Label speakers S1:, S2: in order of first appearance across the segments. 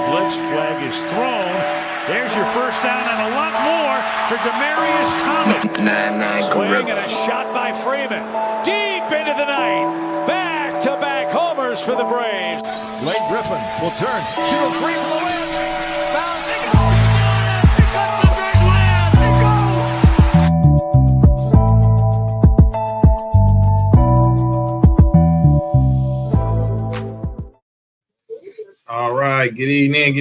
S1: blitz flag is thrown. There's your first down and a lot more for Demaryius Thomas.
S2: 9-9
S1: Swing and a shot by Freeman. Deep into the night. Back-to-back homers for the Braves. Blake Griffin will turn. Shoot a three for the win. Foul. They go. They got the big land. They
S3: go. All right. Good evening.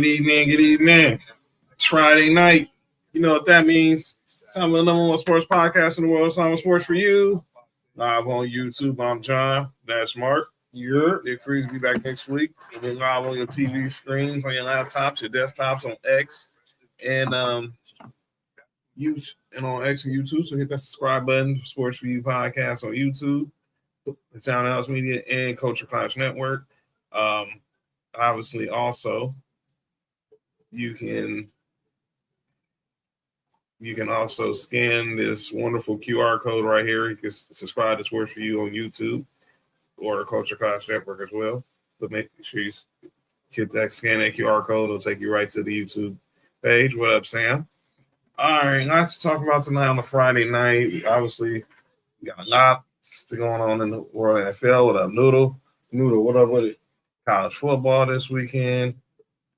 S3: It's Friday night. You know what that means. It's time for the number one sports podcast in the world. It's time for Sports4U. Live on YouTube. I'm John. That's Mark. Nick Freeze will be back next week. We'll be live on your TV screens, on your laptops, your desktops, on X, and YouTube. So hit that subscribe button for Sports4U podcast on YouTube, the Townhouse Media, and Culture Clash Network. Obviously, also you can also scan this wonderful QR code right here. You can subscribe to Sports4U on YouTube or Culture Clash Network as well. But make sure you scan that QR code. It'll take you right to the YouTube page. What up, Sam? All right, lots to talk about tonight on a Friday night. Obviously, we got a lot going on in the world of NFL. What up, Noodle? Noodle, what up with it? College football this weekend.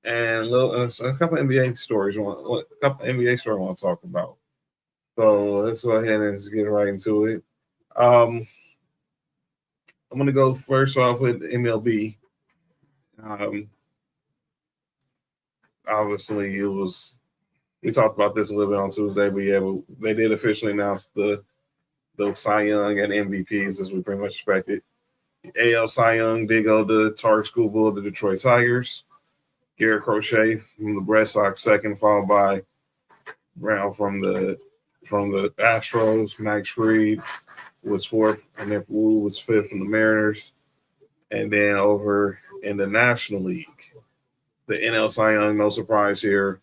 S3: And a couple of NBA stories I want to talk about. So let's go ahead and just get right into it. I'm going to go first off with MLB. Obviously, we talked about this a little bit on Tuesday, but yeah, they did officially announce the Cy Young and MVPs as we pretty much expected. AL Cy Young did go to Tarek Schoolboy of the Detroit Tigers. Garrett Crochet from the Red Sox second, followed by Brown from the Astros. Max Fried was fourth, and then Wu was fifth from the Mariners. And then over in the National League, the NL Cy Young, no surprise here.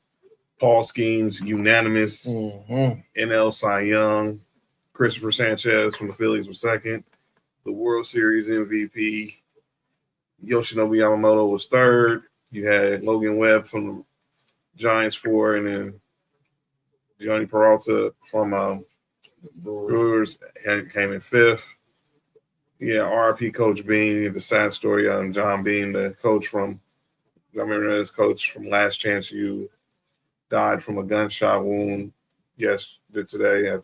S3: Paul Skeens, unanimous NL Cy Young. Christopher Sanchez from the Phillies was second. The World Series MVP, Yoshinobu Yamamoto was third. You had Logan Webb from the Giants four, and then Johnny Peralta from Brewers came in fifth. Yeah, RIP Coach Bean, the sad story on John Bean, the coach from Last Chance U, died from a gunshot wound today.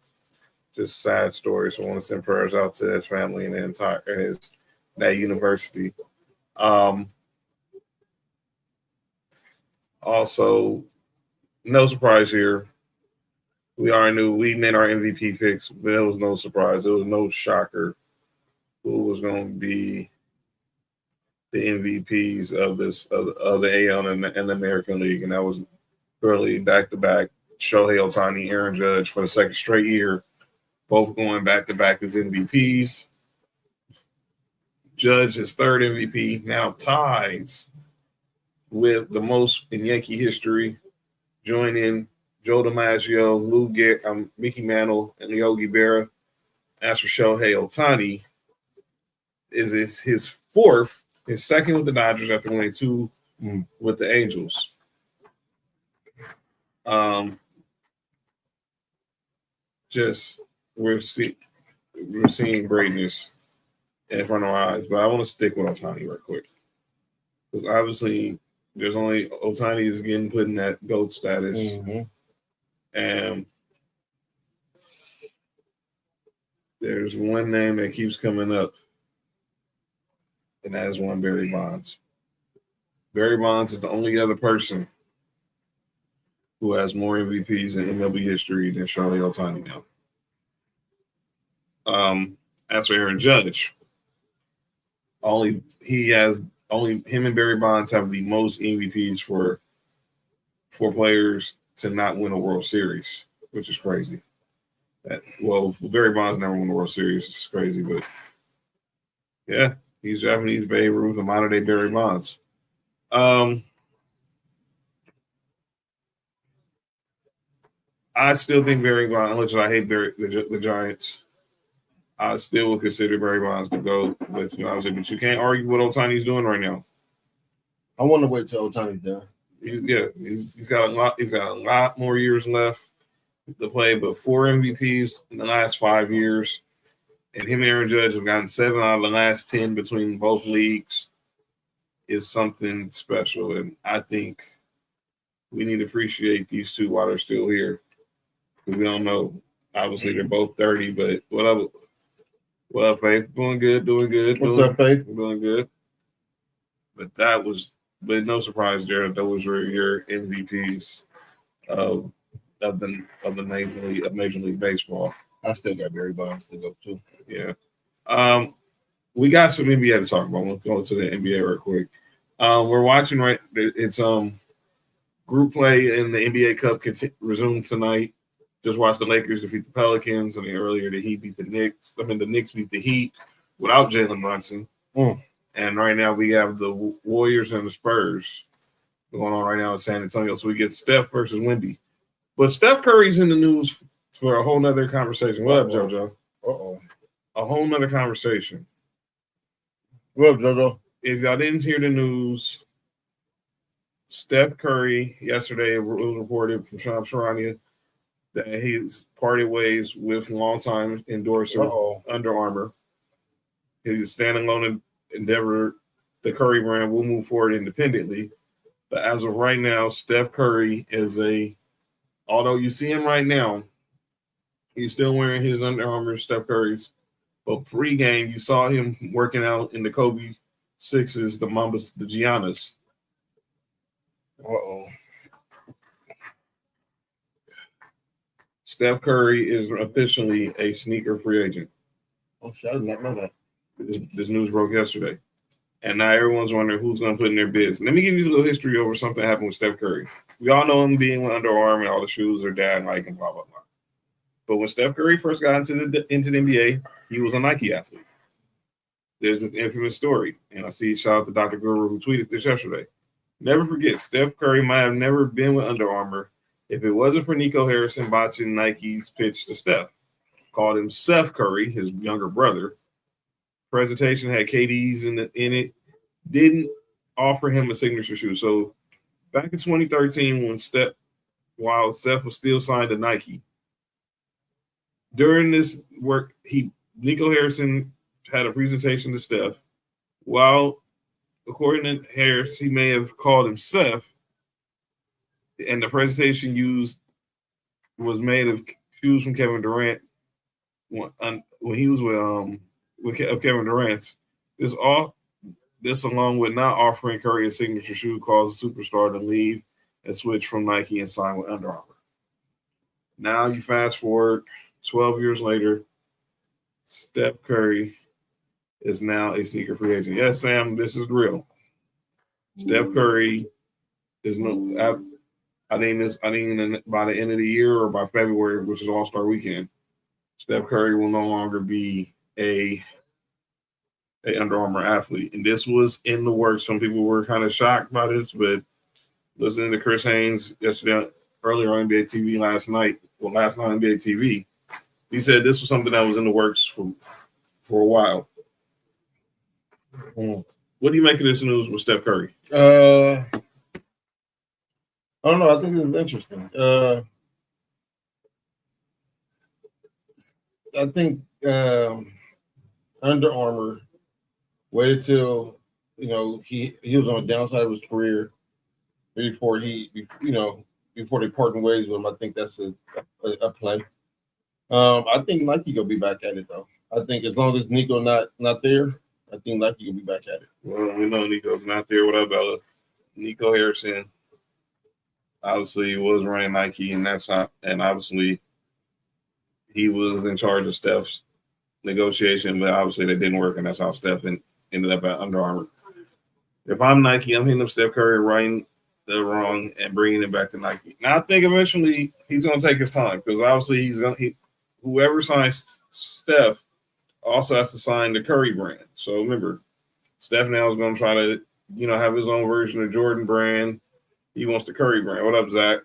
S3: Just sad story. So I want to send prayers out to his family and that university. Also, no surprise here. We already knew we made our MVP picks, but it was no surprise. It was no shocker who was going to be the MVPs of the AL and the American League, and that was early back-to-back. Shohei Ohtani, Aaron Judge for the second straight year, both going back-to-back as MVPs. Judge, his third MVP, now ties with the most in Yankee history, joining Joe DiMaggio, Mickey Mantle, and Yogi Berra. As for Shohei Ohtani, is his fourth, his second with the Dodgers after winning two with the Angels. We're seeing greatness in front of our eyes, but I want to stick with Ohtani real quick because obviously there's only Ohtani is getting put in that GOAT status, and there's one name that keeps coming up, and that is one Barry Bonds. Barry Bonds is the only other person who has more MVPs in MLB history than Shohei Ohtani now. As for Aaron Judge, only him and Barry Bonds have the most MVPs for players to not win a World Series, which is crazy. Barry Bonds never won the World Series. It's crazy, but yeah, he's Japanese Babe Ruth, a modern day Barry Bonds. I still think Barry Bonds, much as I hate the Giants, I still would consider Barry Bonds to go with, but you can't argue what Ohtani's doing right now.
S4: I want to wait till Ohtani's done.
S3: He's got a lot. He's got a lot more years left to play, but 4 MVPs in the last 5 years, and him and Aaron Judge have gotten 7 out of the last 10 between both leagues. Is something special, and I think we need to appreciate these two while they're still here. We don't know. Obviously, they're both 30, but what up? What up, Faith? Doing good.
S2: What's up, Faith?
S3: Doing good. But no surprise, Jared. Those were your MVPs of Major League Baseball.
S2: I still got Barry Bonds to go too.
S3: Yeah. We got some NBA to talk about. We'll go to the NBA real quick. We're watching it's group play in the NBA Cup resumed tonight. Just watched the Lakers defeat the Pelicans, and then earlier the Heat beat the Knicks. The Knicks beat the Heat without Jalen Brunson. And right now we have the Warriors and the Spurs going on right now in San Antonio. So we get Steph versus Wemby. But Steph Curry's in the news for a whole nother conversation. What up, JoJo? A whole nother conversation.
S2: What up, JoJo?
S3: If y'all didn't hear the news, Steph Curry yesterday, it was reported from Shams Charania that he's parted ways with longtime endorser Under Armour. His standalone endeavor, the Curry brand, will move forward independently. But as of right now, Steph Curry although you see him right now, he's still wearing his Under Armour Steph Curry's. But pregame, you saw him working out in the Kobe Sixes, the Mambas, the Giannis. Steph Curry is officially a sneaker free agent.
S2: Oh, shit, I did not know that.
S3: This news broke yesterday. And now everyone's wondering who's going to put in their bids. Let me give you a little history over something that happened with Steph Curry. We all know him being with Under Armour and all the shoes their dad like and blah, blah, blah. But when Steph Curry first got into the NBA, he was a Nike athlete. There's this infamous story. And I see shout out to Dr. Guru who tweeted this yesterday. Never forget, Steph Curry might have never been with Under Armour if it wasn't for Nico Harrison botching Nike's pitch to Steph. Called him Seth Curry, his younger brother. Presentation had KDs in it. Didn't offer him a signature shoe. So back in 2013, while Steph was still signed to Nike, during this work, Nico Harrison had a presentation to Steph. While according to Harris, he may have called him Seth, and the presentation was made of shoes from Kevin Durant when he was with Kevin Durant's. This along with not offering Curry a signature shoe caused the superstar to leave and switch from Nike and sign with Under Armour. Now you fast forward 12 years later, Steph Curry is now a sneaker free agent. Yes, Sam, this is real. Steph Curry is I think by the end of the year or by February, which is All-Star Weekend, Steph Curry will no longer be a Under Armour athlete. And this was in the works. Some people were kind of shocked by this, but listening to Chris Haynes earlier on NBA TV last night on NBA TV, he said this was something that was in the works for a while. What do you make of this news with Steph Curry?
S2: I don't know. I think it's interesting. I think Under Armour waited till he was on the downside of his career before they parted ways with him. I think that's a play. I think Nike gonna be back at it though. I think as long as Nico not there, I think Nike will be back at it.
S3: Well, we know Nico's not there. What about Nico Harrison? Obviously, he was running Nike, and obviously he was in charge of Steph's negotiation, but obviously that didn't work, and that's how Steph ended up at Under Armour. If I'm Nike, I'm hitting up Steph Curry, righting the wrong, and bringing him back to Nike. Now, I think eventually he's going to take his time because obviously whoever signs Steph also has to sign the Curry brand. So remember, Steph now is going to try to, have his own version of Jordan brand. He wants the Curry brand. What up, Zach?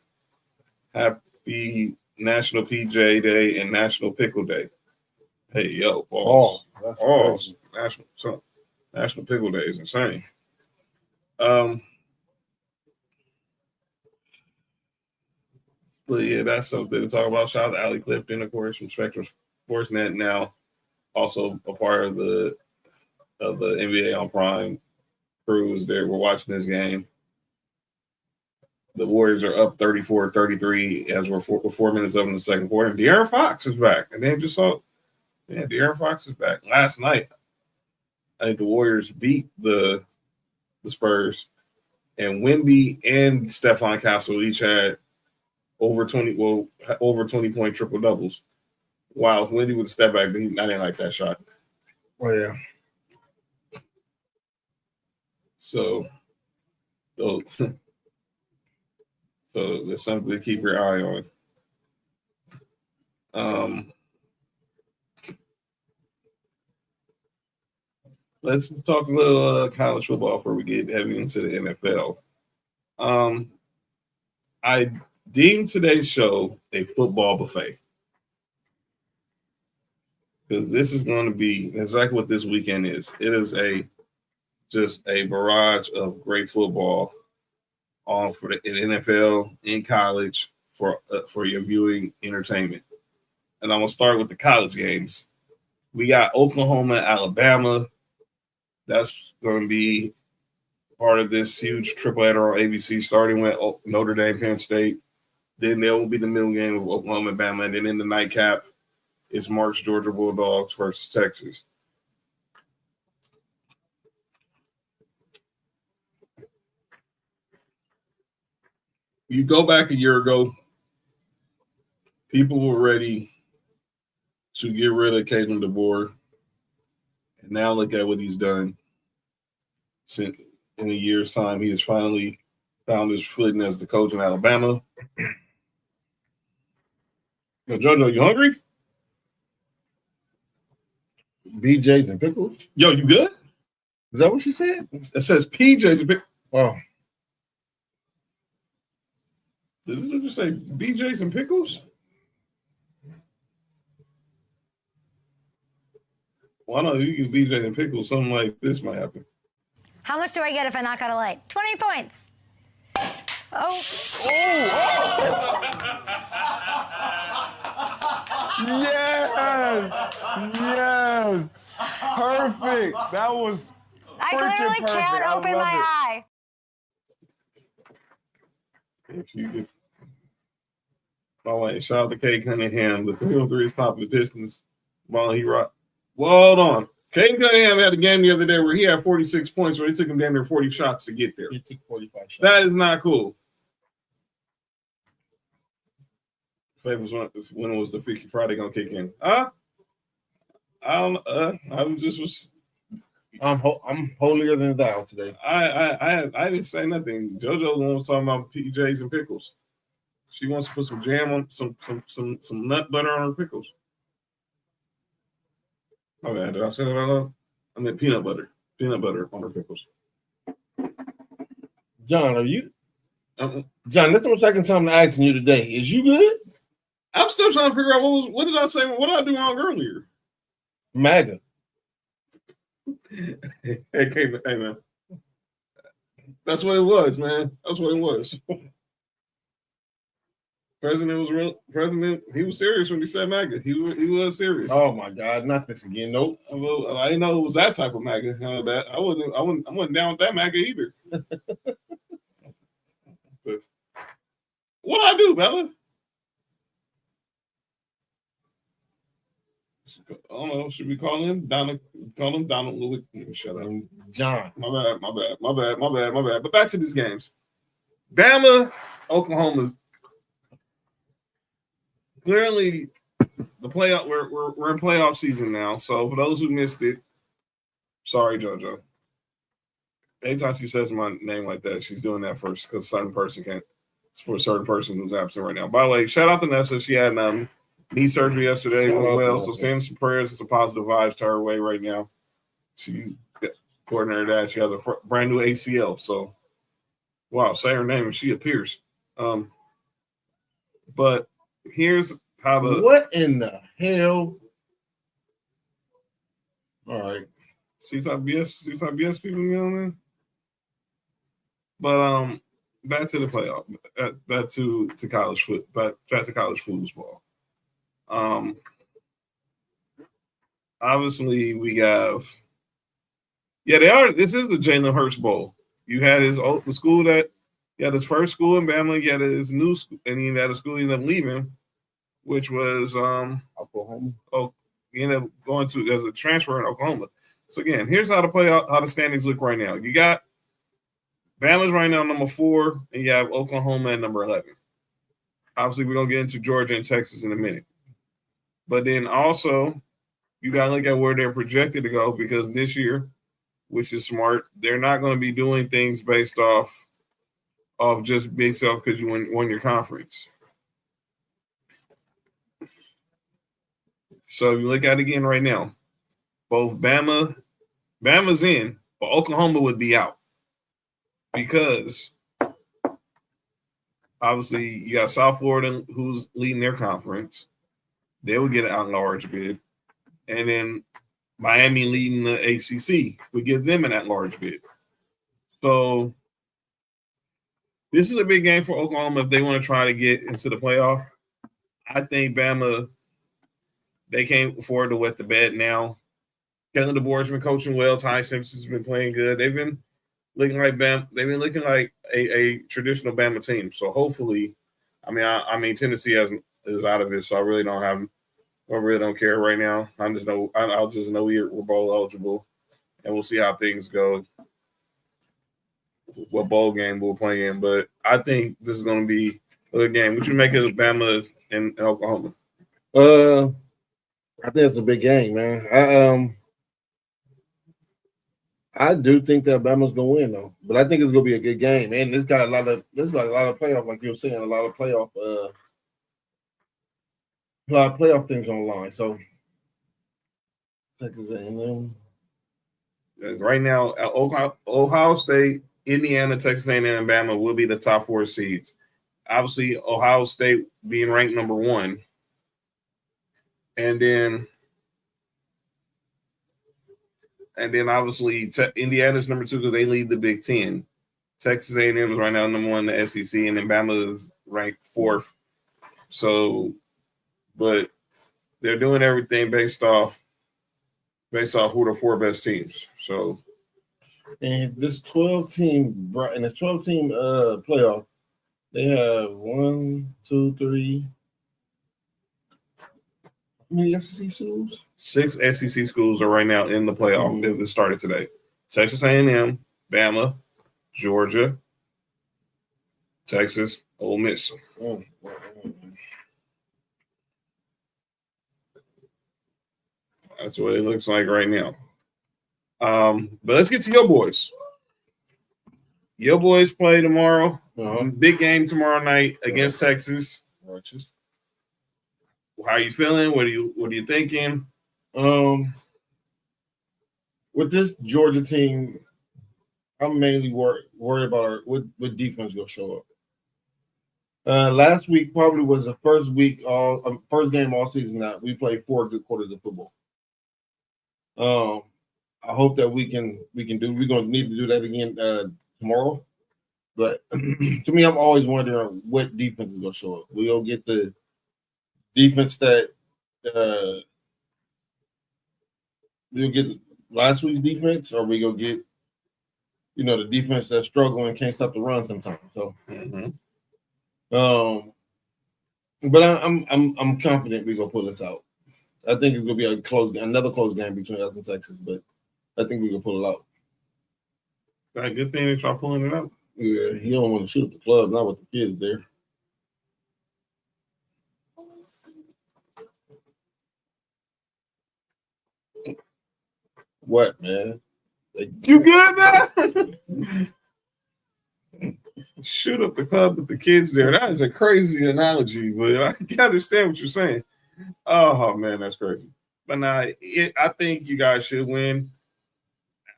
S3: Happy National PJ Day and National Pickle Day. Hey, yo, balls. National Pickle Day is insane. But yeah, that's something to talk about. Shout out to Allie Clifton, of course, from Spectrum Sportsnet, now also a part of the NBA on Prime crews there. We're watching this game. The Warriors are up 34-33 as we're 4 minutes up in the second quarter. De'Aaron Fox is back. And they just saw, De'Aaron Fox is back. Last night, I think the Warriors beat the Spurs, and Wemby and Stephon Castle each had over 20 point triple doubles. Wow, Wemby with a step back, but I didn't like that shot.
S2: Oh yeah.
S3: So there's something to keep your eye on. Let's talk a little college football before we get heavy into the NFL. I deemed today's show a football buffet because this is going to be exactly what this weekend is. It is just a barrage of great football on for the NFL, in college, for your viewing entertainment. And I'm gonna start with the college games. We got Oklahoma, Alabama. That's going to be part of this huge triple-header on ABC, starting with Notre Dame, Penn State. Then there will be the middle game of Oklahoma and Bama. And then in the nightcap, it's March Georgia Bulldogs versus Texas. You go back a year ago, people were ready to get rid of Kalen DeBoer. And now look at what he's done. Since in a year's time, he has finally found his footing as the coach in Alabama. Yo, JoJo, you hungry?
S2: BJ's and pickles.
S3: Yo, you good?
S2: Is that what she said?
S3: It says PJ's and pickles.
S2: Oh.
S3: Did it just say BJ's and pickles? Well, I know you use BJ's and pickles. Something like this might happen.
S4: How much do I get if I knock out a light? 20 points. Oh.
S5: Yes. Perfect. That was
S4: I clearly can't open my eye.
S3: All right, shout out to Kate Cunningham. The 303 is popping the Pistons. While he rocked. Well, hold on. Caden Cunningham had a game the other day where he had 46 points, where it took him damn near 40 shots to get there.
S2: He took 45 shots.
S3: That is not cool. When was the Freaky Friday gonna kick in? I don't.
S2: I'm holier than thou today.
S3: I didn't say nothing. JoJo's one was talking about PJs and pickles. She wants to put some jam on some nut butter on her pickles. Oh man, did I say that out loud? I meant peanut butter on her pickles.
S2: John, are you? John, that's what I'm talking to asking you today. Is you good?
S3: I'm still trying to figure out what did I say? What did I do wrong earlier?
S2: MAGA.
S3: Hey man. That's what it was, man. That's what it was. President was real. President, he was serious when he said MAGA. He was serious.
S2: Oh my God, not this again. Nope.
S3: Well, I didn't know it was that type of MAGA. That I wasn't down with that MAGA either. But what I do, Bella? I don't know. Should we call him Donald? Call him Donald Louis. Shut up,
S2: John.
S3: My bad. But back to these games. Bama, Oklahoma's clearly the playoff. We're in playoff season now. So for those who missed it, sorry, JoJo. Anytime she says my name like that, she's doing that first because a certain person can't. It's for a certain person who's absent right now. By the way, shout out to Nessa. She had knee surgery yesterday. Went well. So send some prayers and some positive vibes to her way right now. She's according to her dad, she has a brand new ACL. So wow, say her name and she appears. But here's how
S2: what in the hell? All right.
S3: See type BS people, you know, man. But back to the playoff. Back to college back to college football. Obviously we have. Yeah, they are. This is the Jalen Hurts Bowl. You had the school that he had his first school in Bama. He had his new school, and he had a school he ended up leaving, which was
S2: Oklahoma.
S3: Oh, he ended up going to as a transfer in Oklahoma. So again, here's how the standings look right now. You got Bama's right now number 4, and you have Oklahoma at number 11. Obviously, we're gonna get into Georgia and Texas in a minute, but then also you gotta look at where they're projected to go because this year, which is smart, they're not going to be doing things based off because you won your conference. So if you look at it again right now, both Bama's in, but Oklahoma would be out because obviously you got South Florida who's leading their conference. They would get an at-large bid. And then Miami leading the ACC would give them an at-large bid. So this is a big game for Oklahoma if they want to try to get into the playoff. I think Bama, they can't afford to wet the bed now. Kellen DeBoer's been coaching well. Ty Simpson's been playing good. They've been looking like Bama. They've been looking like a traditional Bama team. So hopefully, I mean Tennessee is out of it. So I really don't care right now. I'll just know we're bowl eligible, and we'll see how things go. What bowl game we'll play in, but I think this is going to be a good game. What you make of Bama and Oklahoma?
S2: I think it's a big game, man. I do think that Bama's gonna win though, but I think it's gonna be a good game. And there's a lot of playoff, like you were saying, a lot of playoff things on the line. So Texas A&M.
S3: Right now, Ohio State, Indiana, Texas A&M, and Bama will be the top 4 seeds. Obviously, Ohio State being ranked number 1, and then obviously Indiana's number 2 because they lead the Big Ten. Texas A&M is right now number 1 in the SEC, and then Bama is ranked 4th. So, but they're doing everything based off who are the 4 best teams. So,
S2: and this 12-team playoff, they have 1, 2, 3. How many SEC schools?
S3: 6 SEC schools are right now in the playoff. It started today. Texas A&M, Bama, Georgia, Texas, Ole Miss. That's what it looks like right now. But let's get to your boys. Your boys play tomorrow. Big game tomorrow night against Texas.
S2: Righteous.
S3: How are you feeling? What are you thinking?
S2: With this Georgia team, I'm mainly worried about what defense gonna show up. Last week probably was the first game all season that we played 4 good quarters of football. I hope that we're gonna need to do that again tomorrow. But to me, I'm always wondering what defense is gonna show up. We'll get the defense that we'll get last week's defense, or we go get the defense that's struggling and can't stop the run sometimes. So, but I'm confident we're gonna pull this out. I think it's gonna be another close game between us and Texas, but I think we can pull it out.
S3: Got a good thing that y'all pulling it out.
S2: Yeah, you don't want to shoot the club, not with the kids there. What, man?
S3: You good, man? Shoot up the club with the kids there. That is a crazy analogy, but I can understand what you're saying. Oh, man, that's crazy. But now, I think you guys should win.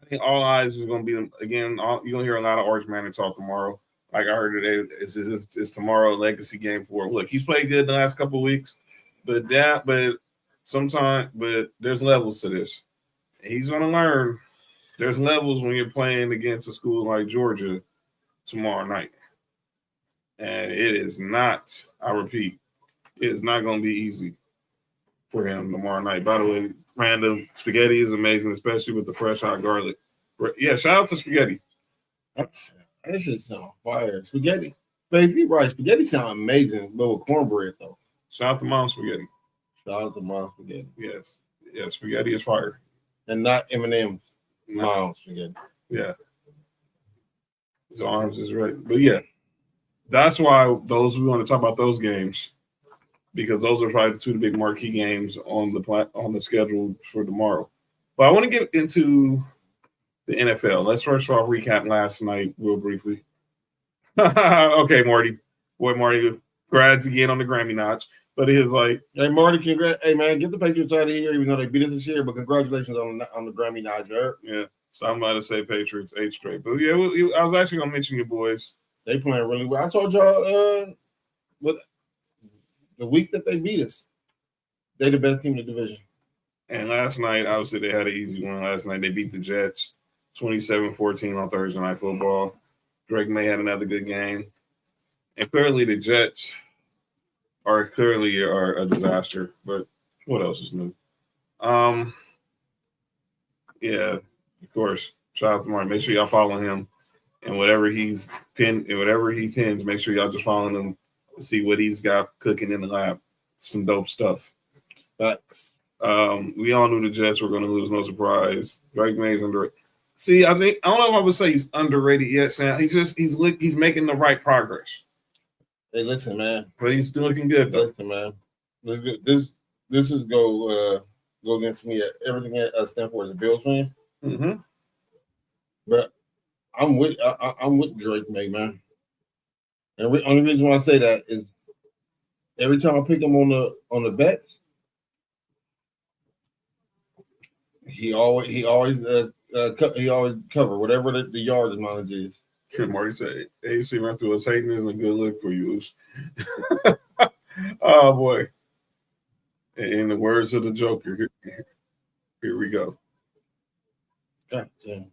S3: I think all eyes is going to be, again, you're going to hear a lot of Arch Manning talk tomorrow. Like I heard today, it's tomorrow legacy game for him. Look, he's played good the last couple of weeks, but there's levels to this. He's going to learn there's levels when you're playing against a school like Georgia tomorrow night. And it is not, I repeat, it is not going to be easy for him tomorrow night. By the way, random spaghetti is amazing, especially with the fresh hot garlic. Yeah, shout out to spaghetti.
S2: That shit sound fire. Spaghetti. But you're right. Spaghetti sound amazing, but with cornbread, though.
S3: Shout out to Mom Spaghetti.
S2: Shout out to Mom Spaghetti.
S3: Yes. Yeah, spaghetti is fire.
S2: And not M&M's. Mom Spaghetti.
S3: Yeah. His arms is right. But yeah, that's why we want to talk about those games, because those are probably the big marquee games on the schedule for tomorrow. But I want to get into the NFL. Let's first off recap last night real briefly. Okay, Marty. Boy, Marty, congrats again on the Grammy notch. But it was like,
S2: hey, Marty, congrats. Hey, man, get the Patriots out of here, even though they beat us this year. But congratulations on the Grammy notch, right?
S3: Yeah. So I'm about to say Patriots 8 straight. But yeah, I was actually going to mention your boys.
S2: They playing really well. I told y'all the week that they beat us, they the best team in the division.
S3: And last night, obviously, they had an easy one. Last night, they beat the Jets 27-14 on Thursday Night Football. Drake May had another good game. And clearly, the Jets are a disaster. But what else is new? Yeah, of course. Shout out to Martin. Make sure y'all follow him. And whatever he pins, make sure y'all just follow him to see what he's got cooking in the lab. Some dope stuff.
S2: Facts.
S3: We all knew the Jets were going to lose, no surprise. Drake May's underrated. See, I don't know if I would say he's underrated yet, Sam. He's making the right progress.
S2: Hey, listen, man.
S3: But he's looking good, though.
S2: Listen, man. This is go against me at everything I stand for as a Bills fan.
S3: Mm-hmm.
S2: But I'm with Drake May, man. And the only reason why I say that is every time I pick him on the bets, he always cover whatever the yardage mileage is.
S3: Marty said, AC ran through us. Hayden isn't a good look for you. Oh, boy. In the words of the Joker, here we go.
S2: God damn.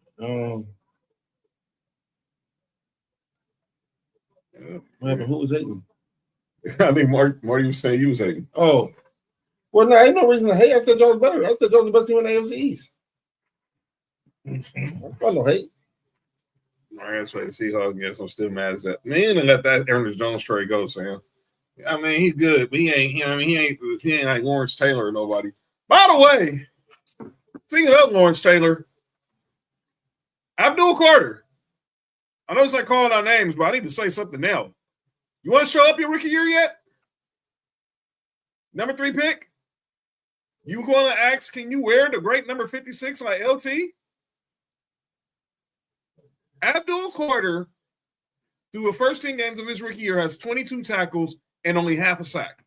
S2: What happened? Who was hating?
S3: I think Marty was saying you was hating.
S2: Oh. Well, no, ain't no reason to hate. I said y'all was better. I said y'all was the best team in the AFC East. That's no hate.
S3: All right, that's why the Seahawks guess I'm still mad at that. Man, to let that Ernest Jones trade go, Sam. I mean, he's good, but he ain't like Lawrence Taylor or nobody. By the way, speaking of Lawrence Taylor, Abdul Carter. I know it's like calling out names, but I need to say something now. You want to show up your rookie year yet? Number 3 pick? You going to ask, can you wear the great number 56 like LT? Abdul Carter, through the first 10 games of his rookie year, has 22 tackles and only half a sack.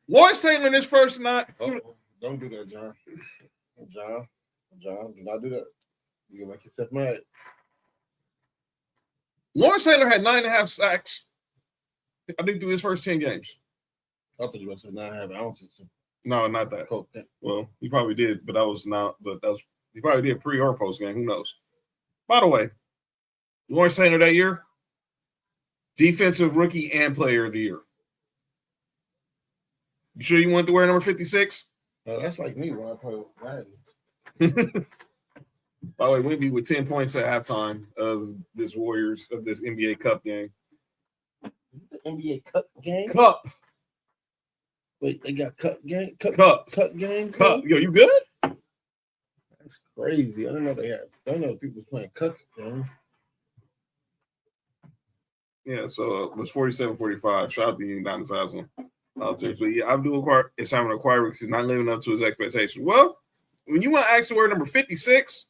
S3: Lawrence Taylor in his first night.
S2: Don't do that, John. John, do not do that. You can make yourself mad.
S3: Lawrence Taylor had 9.5 sacks, I think, through his first 10 games.
S2: I thought you were going to say 9.5 ounces.
S3: No, not that.
S2: Okay.
S3: Well, he probably did, but he probably did pre or post game. Who knows? By the way, Lawrence Taylor that year, defensive rookie and player of the year. You sure you wanted to wear number 56?
S2: No, that's like me when I play with Madden.
S3: By the way, we'll be with 10 points at halftime of this NBA Cup game.
S2: The NBA Cup game?
S3: Cup.
S2: Wait, they got cup game?
S3: Cup
S2: game?
S3: Cup. Yo, you good?
S2: That's crazy. I didn't know people was playing cup game.
S3: Yeah, so it was 47-45. Shout out to you, Don Saslin. But yeah, Abdul Carter is having a acquired because he's not living up to his expectations. Well, when you want to ask to wear number 56,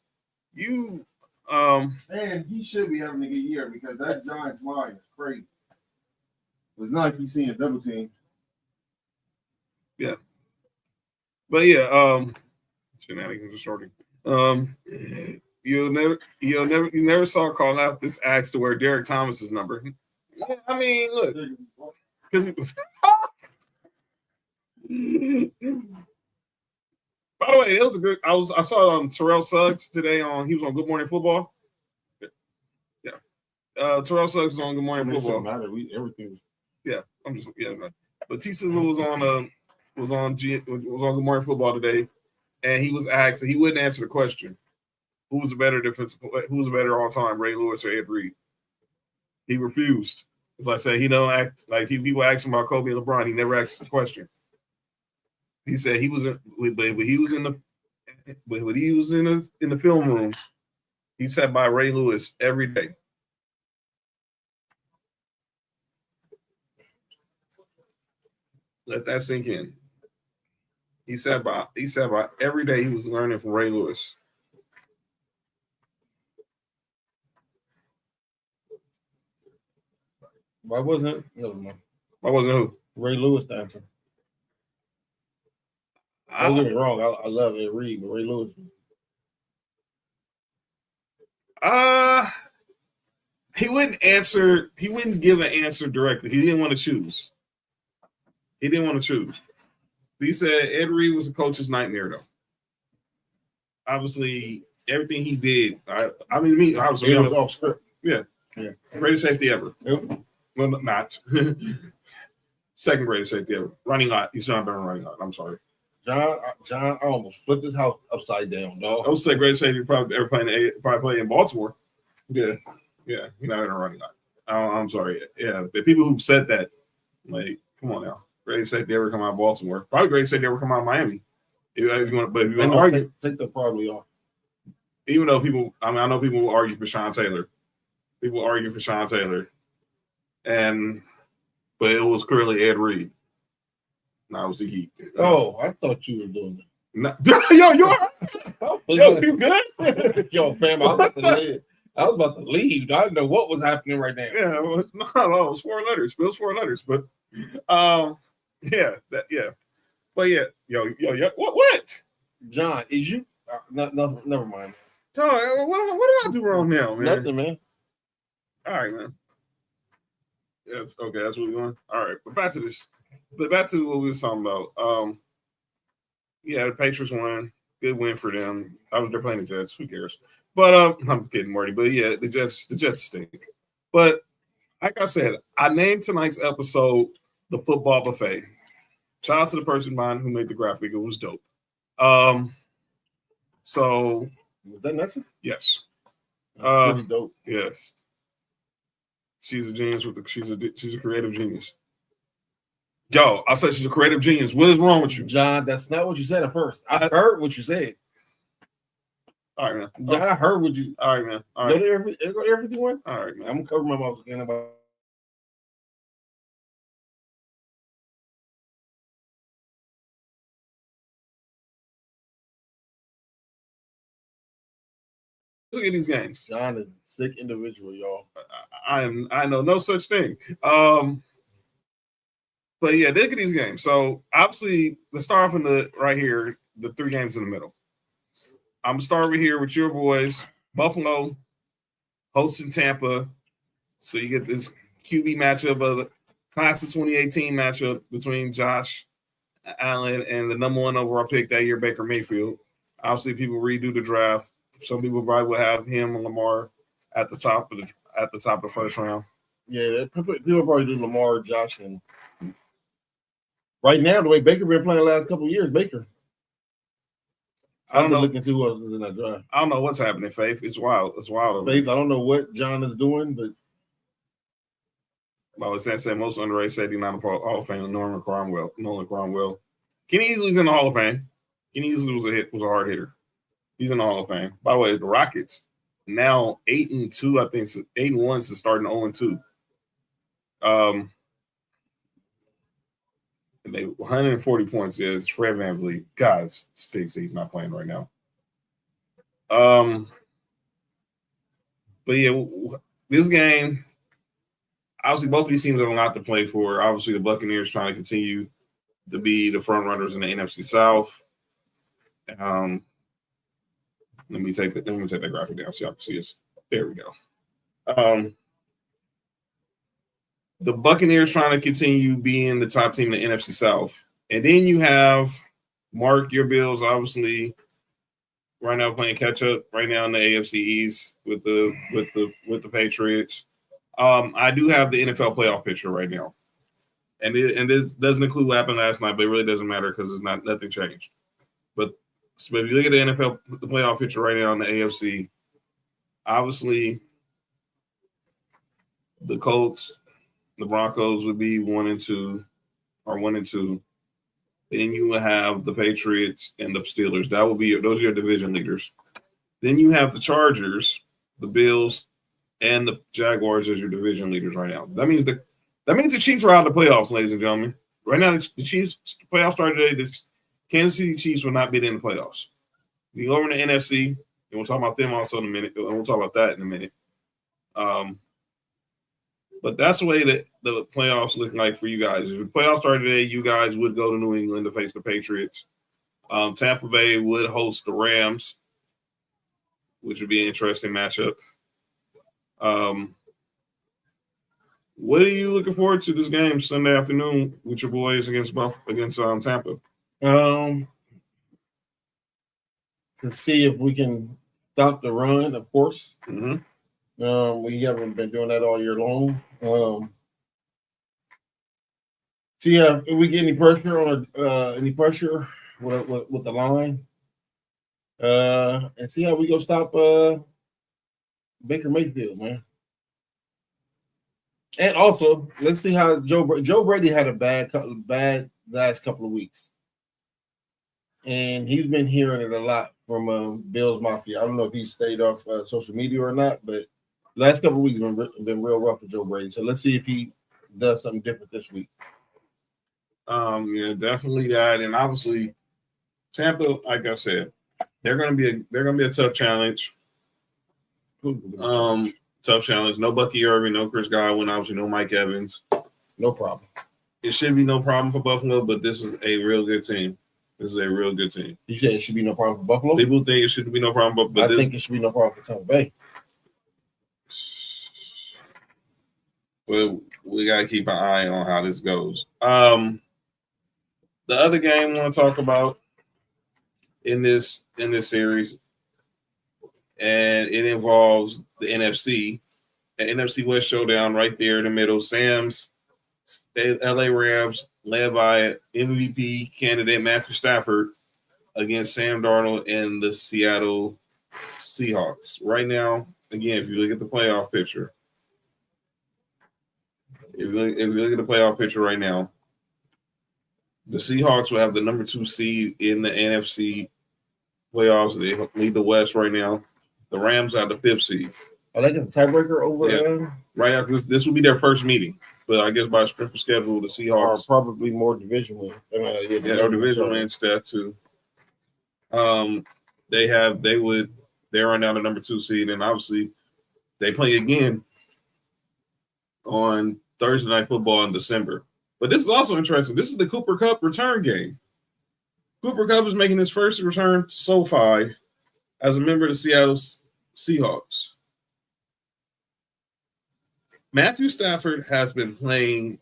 S3: you
S2: man, he should be having a good year because that Giants line is crazy. It's not like you seeing a double team.
S3: Yeah. But yeah, shenanigans are starting. You never saw call out this axe to wear Derek Thomas's number. I mean, look, because by the way, it was a good. I saw Terrell Suggs today he was on Good Morning Football. Terrell Suggs is on Good Morning Football.
S2: Matter. Everything was.
S3: Yeah, man. But T. Sizzle was on Good Morning Football today, and he was asked, and he wouldn't answer the question. Who's a better all time, Ray Lewis or Ed Reed? He refused. As I say, he don't act like people ask him about Kobe and LeBron. He never asked the question. He said he was in the film room. He sat by Ray Lewis every day. Let that sink in. He sat by every day. He was learning from Ray Lewis.
S2: Why wasn't it? Never mind.
S3: Why wasn't who?
S2: Ray Lewis the answer. Don't get me wrong. I love Ed Reed, but Ray Lewis.
S3: He wouldn't answer. He wouldn't give an answer directly. He didn't want to choose. He said Ed Reed was a coach's nightmare, though. Obviously, everything he did. I was
S2: off script.
S3: Yeah. Greatest safety ever.
S2: Yep.
S3: Well, not second greatest safety ever. Running lot. He's not better than running lot. I'm sorry.
S2: John, I almost flipped his house upside down, dog.
S3: I would say greatest safety probably ever played in Baltimore. Yeah. He's not in a running lot. I'm sorry. Yeah, the people who've said that, like, come on now. Greatest safety ever come out of Baltimore. Probably greatest safety ever come out of Miami. If you want to argue,
S2: take the probably off.
S3: Even though I know people will argue for Sean Taylor. People argue for Sean Taylor. But it was clearly Ed Reed. No, it was the Heat.
S2: Oh, I thought you were doing
S3: that. Yo, you all right? Yo, you good?
S2: Yo, fam, I was about to leave. I didn't know what was happening right now.
S3: Yeah, no, it was 4 letters. It was 4 letters, but yeah. But yeah, yo, what?
S2: John, is you? No, never mind.
S3: John, what did I do wrong now, man?
S2: Nothing, man.
S3: All right, man. Yes, okay, that's what we're going. All right, but back to this. But back to what we were talking about. The Patriots won. Good win for them. They're playing the Jets. Who cares? But I'm kidding, Marty. But yeah, the Jets stink. But like I said, I named tonight's episode the Football Buffet. Shout out to the person mine who made the graphic. It was dope. So
S2: was that Nelson?
S3: Yes.
S2: Pretty dope.
S3: Yes. She's a genius she's a creative genius. Yo, I said she's a creative genius. What is wrong with you?
S2: John, that's not what you said at first. I heard what you said.
S3: All right, man.
S2: John, I heard what you.
S3: All right, man. All right.
S2: Go to everything one.
S3: All right, man.
S2: I'm gonna cover my mouth again about.
S3: Look at these games.
S2: John is a sick individual, y'all.
S3: I know no such thing. But yeah, look at these games. So obviously, let's start off right here, the 3 games in the middle. I'm gonna start over here with your boys, Buffalo hosting Tampa. So you get this QB matchup of the class of 2018 matchup between Josh Allen and the number 1 overall pick that year, Baker Mayfield. Obviously, people redo the draft. Some people probably will have him and Lamar at the top of the first round.
S2: Yeah, people probably do Lamar, Josh, and right now the way Baker been playing the last couple of years, Baker.
S3: I don't know.
S2: Looking to who else is in that draft.
S3: I don't know what's happening, Faith. It's wild. It's wild.
S2: Faith, I don't know what John is doing, but
S3: it's saying most underrated safety, not a Hall of Fame. Nolan Cromwell. Kenny Easley's in the Hall of Fame. Kenny Easley was a hard hitter. He's in the Hall of Fame. By the way, the Rockets now 8-2. I think 8-1 since starting 0-2. And they 140 points. Yeah, it's Fred VanVleet. God, stinks that he's not playing right now. But yeah, this game, obviously both of these teams have a lot to play for. Obviously, the Buccaneers trying to continue to be the front runners in the NFC South. Let me take that graphic down so y'all can see us. There we go. The Buccaneers trying to continue being the top team in the NFC South. And then you have Mark, your Bills, obviously, right now playing catch up right now in the AFC East with the Patriots. I do have the NFL playoff picture right now. And this doesn't include what happened last night, but it really doesn't matter because it's nothing changed. But if you look at the NFL the playoff picture right now in the AFC, obviously the Colts, the Broncos would be 1 and 2, or 1 and 2. Then you will have the Patriots and the Steelers. Those are your division leaders. Then you have the Chargers, the Bills, and the Jaguars as your division leaders right now. That means the Chiefs are out of the playoffs, ladies and gentlemen. Right now, the Chiefs playoffs started today. The Kansas City Chiefs will not be in the playoffs. You go over to the NFC, and we'll talk about them also in a minute. And we'll talk about that in a minute. But that's the way that the playoffs look like for you guys. If the playoffs started today, you guys would go to New England to face the Patriots. Tampa Bay would host the Rams, which would be an interesting matchup. What are you looking forward to this game Sunday afternoon with your boys against Tampa?
S2: To see if we can stop the run, of course.
S3: Mm-hmm.
S2: We haven't been doing that all year long. See if we get any pressure with the line, and see how we go stop Baker Mayfield, man. And also, let's see how Joe Brady had a bad last couple of weeks, and he's been hearing it a lot from Bills Mafia. I don't know if he stayed off social media or not, but last couple of weeks have been real rough for Joe Brady. So let's see if he does something different this week.
S3: Yeah, definitely that, and obviously Tampa, like I said, they're gonna be a tough challenge. Tough challenge. No Bucky Irving, no Chris Godwin, obviously no Mike Evans.
S2: No problem.
S3: It should be no problem for Buffalo, but this is a real good team. You said
S2: it should be no problem for Buffalo?
S3: People think it should be no problem, but
S2: I think it should be no problem for Tampa Bay.
S3: Well, we got to keep an eye on how this goes. The other game I want to talk about in this series, and it involves the NFC, an NFC West showdown right there in the middle. Sam's LA Rams, led by MVP candidate Matthew Stafford, against Sam Darnold and the Seattle Seahawks. Right now, again, if you look at the playoff picture, right now, the Seahawks will have the number 2 seed in the NFC playoffs. They lead the West right now. The Rams have the 5th seed.
S2: Are they getting a tiebreaker over?
S3: Yeah. Right now, this will be their first meeting. But I guess by strength of schedule, the Seahawks
S2: are probably more division win.
S3: Or division win stat too. They're right now the number 2 seed, and obviously they play again on Thursday Night Football in December. But this is also interesting. This is the Cooper Kupp return game. Cooper Kupp is making his first return to SoFi as a member of the Seattle Seahawks. Matthew Stafford has been playing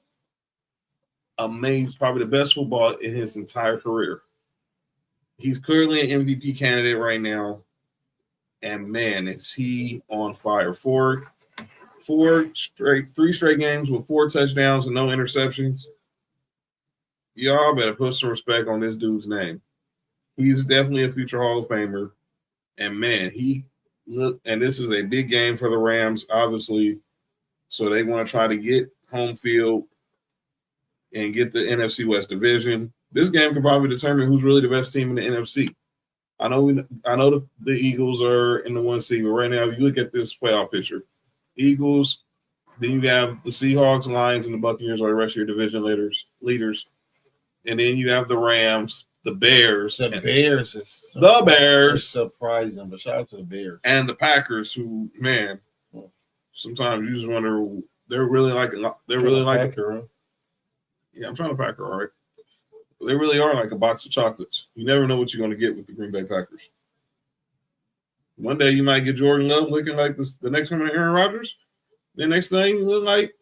S3: amazing, probably the best football in his entire career. He's currently an MVP candidate right now. And man, is he on fire. Three straight games with 4 touchdowns and no interceptions. Y'all better put some respect on this dude's name. He's definitely a future Hall of Famer. And man, and this is a big game for the Rams, obviously. So they want to try to get home field and get the NFC West division. This game could probably determine who's really the best team in the NFC. I know the Eagles are in the 1 seed, but right now, if you look at this playoff picture, Eagles, then you have the Seahawks, Lions, and the Buccaneers are the rest of your division leaders. And then you have the Rams, the Bears.
S2: The Bears
S3: is
S2: surprising, but shout out to the Bears.
S3: And the Packers, who, man, sometimes you just wonder, they're really like
S2: Packer,
S3: yeah, I'm trying to Packer, all right. They really are like a box of chocolates. You never know what you're going to get with the Green Bay Packers. One day you might get Jordan Love looking like the next coming of Aaron Rodgers. The next thing you look like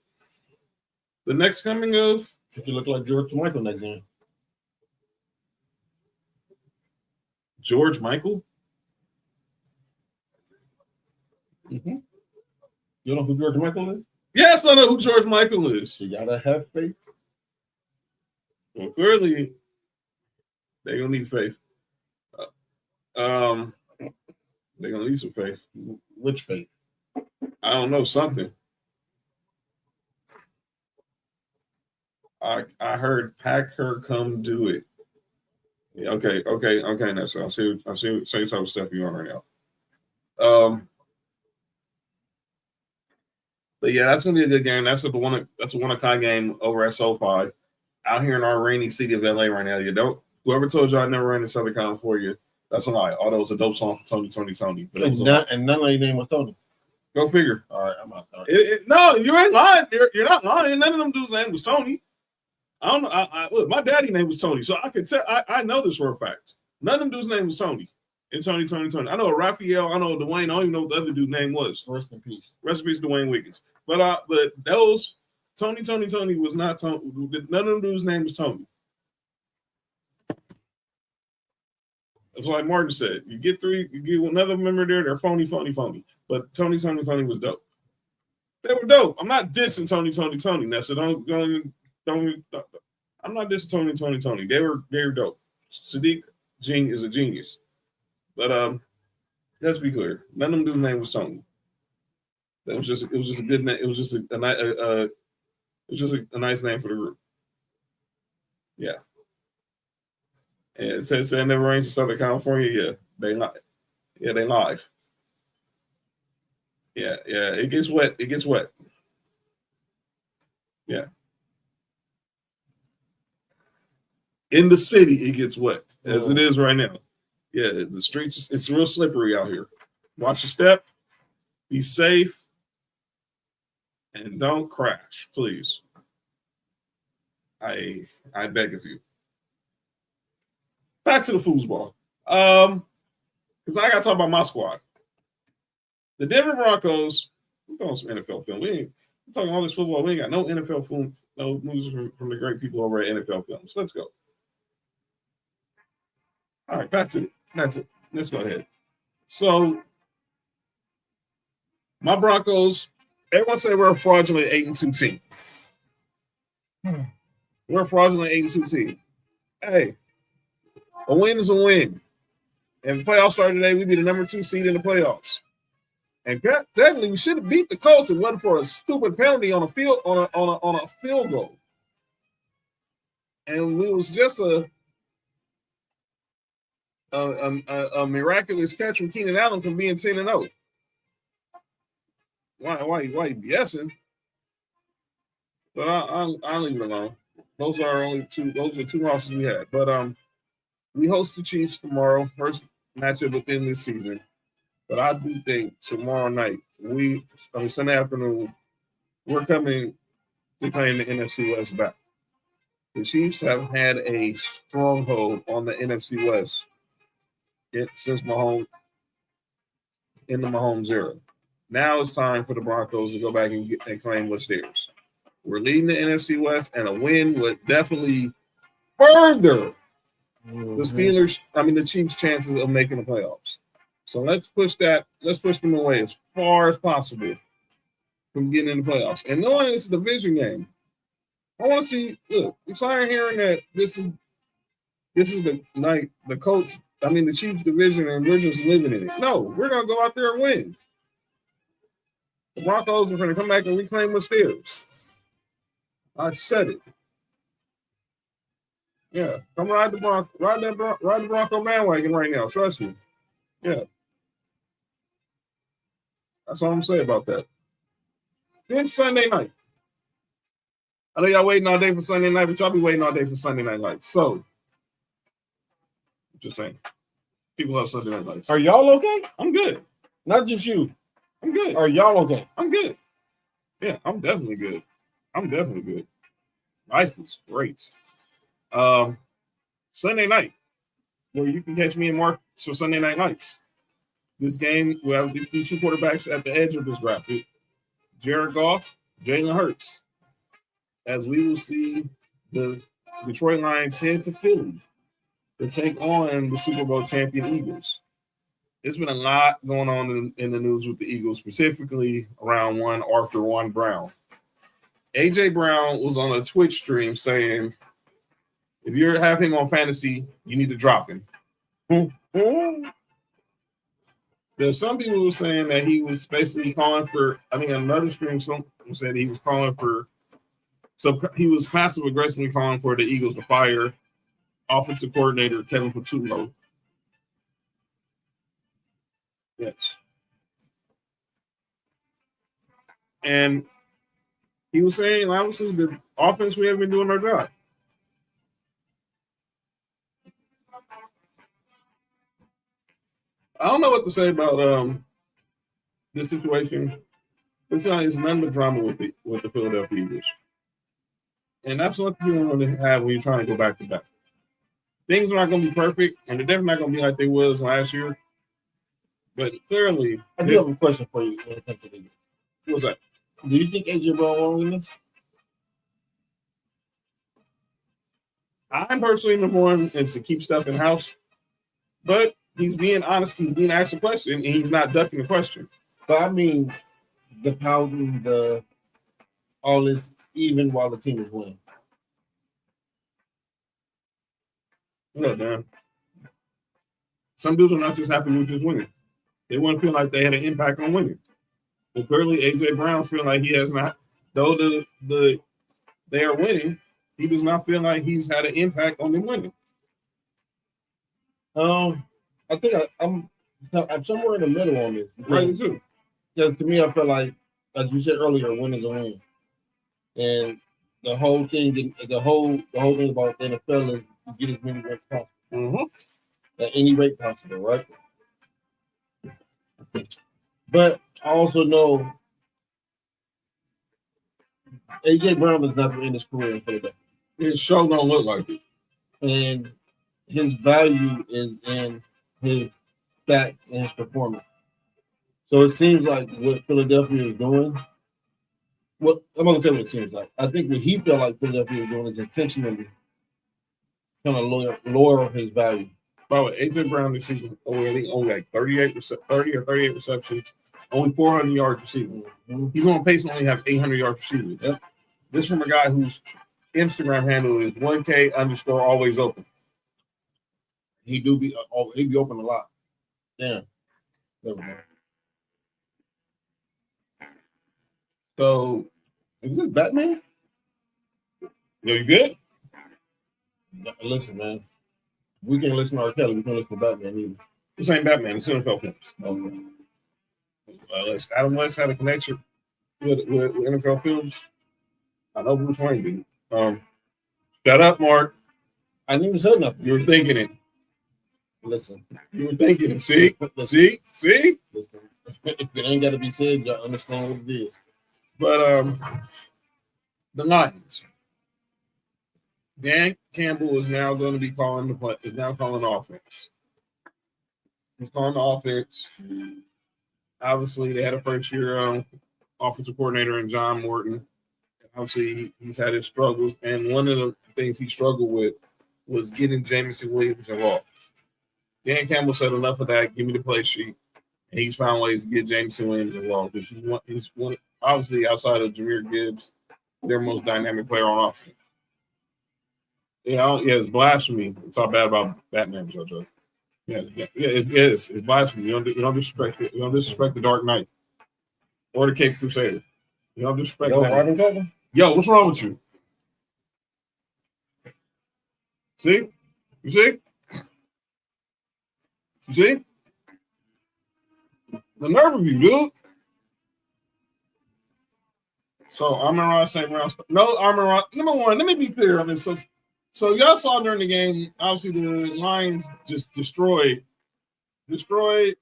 S3: the next coming of.
S2: You could look like George Michael next game.
S3: George Michael?
S2: Mm-hmm. You know who George Michael is?
S3: Yes, I know who George Michael is.
S2: You gotta have faith.
S3: Well, clearly, they're gonna need faith. They're gonna need some faith.
S2: Which faith?
S3: I don't know, something. I heard pack her, come do it. Yeah, okay. That's I'll see what type of stuff you want right now. But yeah, that's gonna be a good game. That's a 1 o'clock game over at SoFi, out here in our rainy city of LA right now. Whoever told you I never ran in Southern California, that's a lie. Although it's a dope song for Tony. But
S2: And none of your name was Tony.
S3: Go figure.
S2: All right, I'm out.
S3: No, you ain't lying. You're not lying. None of them dudes' name was Tony. I don't know. Look, my daddy's name was Tony, so I can tell. I know this for a fact. None of them dudes' name was Tony. And Tony. I know Raphael. I know Dwayne. I don't even know what the other dude's name was.
S2: Rest in peace.
S3: Rest in peace, Dwayne Wiggins. But those Tony was not Tony. None of them dudes' name was Tony. That's like Martin said. You get 3, you get another member there. They're phony. But Tony was dope. They were dope. I'm not dissing Tony. Now, so don't. I'm not dissing Tony. They were dope. Sadiq is a genius. But let's be clear. None of them dudes' name was Tony. It was just a good name. It was just a nice name for the group. Yeah. And it says it never rains in Southern California. Yeah, they lied. They lied. Yeah. It gets wet. Yeah. In the city, it gets wet, as it is right now. Yeah, the streets, it's real slippery out here. Watch your step. Be safe. And don't crash, please. I beg of you. Back to the foosball. Because I got to talk about my squad. The Denver Broncos, we're throwing some NFL film. We're talking all this football. We ain't got no NFL film, no news from the great people over at NFL Films. Let's go. All right, that's it. Let's go ahead. So, my Broncos, everyone say we're a fraudulent 8-2 team. We're a fraudulent 8-2 team. Hey, a win is a win. And the playoffs started today, we'd be the number 2 seed in the playoffs. And technically, we should have beat the Colts and went for a stupid penalty on a field goal. And it was just a miraculous catch from Keenan Allen from being 10-0. Why you BSing? But I'll leave it alone. Those are 2 losses we had. But we host the Chiefs tomorrow, first matchup within this season. But I do think tomorrow night, Sunday afternoon, we're coming to claim the NFC West back. The Chiefs have had a stronghold on the NFC West since Mahomes in the Mahomes era. Now it's time for the Broncos to go back and claim what's theirs. We're leading the NFC West, and a win would definitely further the Chiefs' chances of making the playoffs. So let's push them away as far as possible from getting in the playoffs. And knowing it's a division game, I want to see. Look, I'm tired of hearing that this is the Colts. The Chiefs division, and we're just living in it. No, we're gonna go out there and win. The Broncos are gonna come back and reclaim what's theirs. I said it. Yeah, come ride the Bronco bandwagon right now. Trust me. Yeah, that's all I'm saying about that. Then Sunday night. I know y'all waiting all day for Sunday night, but y'all be waiting all day for Sunday night lights. So, just saying, people love Sunday night lights.
S2: Are y'all okay?
S3: I'm good.
S2: Not just you.
S3: I'm good.
S2: Are y'all okay?
S3: I'm good. Yeah, I'm definitely good. Life is great. Sunday night, where you can catch me and Mark for Sunday Night Lights. This game, we have these 2 quarterbacks at the edge of this graphic. Jared Goff, Jalen Hurts. As we will see the Detroit Lions head to Philly to take on the Super Bowl champion Eagles. There's been a lot going on in the news with the Eagles, specifically around one Arthur Juan Brown. AJ Brown was on a Twitch stream saying, if you have him on fantasy, you need to drop him. There's some people who were saying that he was basically calling for, I think another stream some said he was calling for, so he was passive aggressively calling for the Eagles to fire offensive coordinator Kevin Patullo. Yes. And he was saying, obviously, the offense, we haven't been doing our job. I don't know what to say about this situation. It's nothing but drama with the Philadelphia Eagles. And that's what you want to have when you're trying to go back to back. Things are not going to be perfect, and they're definitely not going to be like they was last year. But clearly,
S2: I do have a question for you when it comes to the Eagles.
S3: What's that?
S2: Do you think AJ Brown won in this?
S3: I'm personally number one is to keep stuff in house, but he's being honest. He's being asked a question, and he's not ducking the question.
S2: But I mean, the pouting, all this, even while the team is winning.
S3: Look, man. Some dudes are not just happy with just winning. They want to feel like they had an impact on winning. But clearly, AJ Brown feel like he has not. Though they are winning, he does not feel like he's had an impact on them winning.
S2: I think I'm somewhere in the middle on this.
S3: Right, too.
S2: Yeah, to me, I feel like, as you said earlier, win is a win, and the whole thing, the whole thing about the NFL is to get as many wins possible at any rate possible, right? But I also know AJ Brown is not in his career in Philadelphia.
S3: His show don't look like it,
S2: and his value is in his stats and his performance. So it seems like what Philadelphia is doing. What I'm going to tell you what it seems like. I think what he felt like Philadelphia is doing is intentionally kind of lower his value.
S3: By the way, AJ Brown this season only like 30 or 38 receptions, only 400 yards receiving. He's on pace to only have 800 yards receiving. Yep. This from a guy whose Instagram handle is 1K_always open.
S2: He'd be open a lot. Damn.
S3: So,
S2: is this Batman?
S3: Yo, you good?
S2: Listen, man. We can't listen to R. Kelly. We can't listen to Batman either.
S3: This ain't Batman. It's NFL films. Okay. Adam West had a connection with NFL films. I know Bruce Wayne did. Shut up, Mark.
S2: I didn't even say nothing.
S3: You were thinking it.
S2: Listen.
S3: You were thinking it. See? See?
S2: Listen. If it ain't got to be said, y'all understand what it is.
S3: But the Lions. Dan Campbell is now going to be calling the play. Is now calling the offense. He's calling the offense. Obviously, they had a first-year offensive coordinator in John Morton. Obviously, he's had his struggles, and one of the things he struggled with was getting Jameson Williams involved. Dan Campbell said, "Enough of that. Give me the play sheet." And he's found ways to get Jameson Williams involved, which he's one obviously outside of Jahmyr Gibbs, their most dynamic player on offense. It's blasphemy to talk bad about Batman, JoJo. It's blasphemy. You don't disrespect it. You don't disrespect the Dark Knight or the Cape Crusader. You don't disrespect that. Yo, what's wrong with you? See? You see? You see? The nerve of you, dude. So Amon-Ra St. Brown. No, Amon-Ra. Number one, let me be clear on this. So y'all saw during the game, obviously the Lions just destroyed the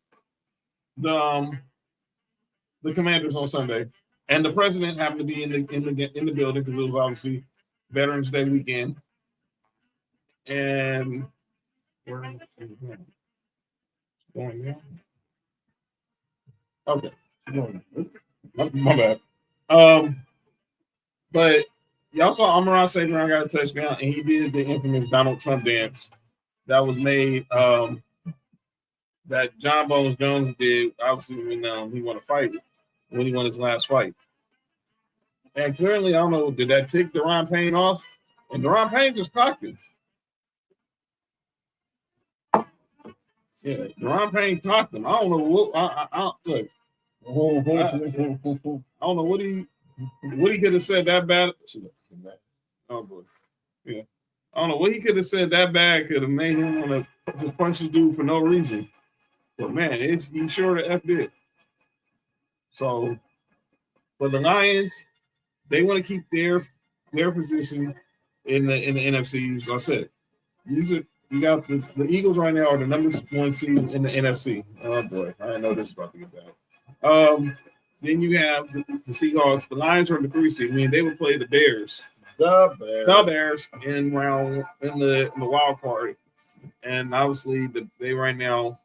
S3: Commanders on Sunday, and the president happened to be in the building because it was obviously Veterans Day weekend. And where is it going now? Okay, my bad. But y'all saw Amon-Ra St. Brown got a touchdown, and he did the infamous Donald Trump dance that was made that John Bones Jones did, obviously, when he won a fight, when he won his last fight. And clearly, I don't know, did that tick Deron Payne off? And Deron Payne just clocked him. Yeah, Deron Payne clocked him. I don't know what. Look, I don't know what he could have said that bad. Oh boy, yeah. I don't know what he could have said that bad could have made him want to just punch his dude for no reason. But man, he sure the F did. So for the Lions, they want to keep their position in the NFC. As I said, you got the Eagles right now are the number 1 seed in the NFC. Oh boy, I didn't know this was about to get bad. Then you have the Seahawks. The Lions are in the 3 seed. I mean, they would play the Bears. The Bears in the wild card. And obviously they right now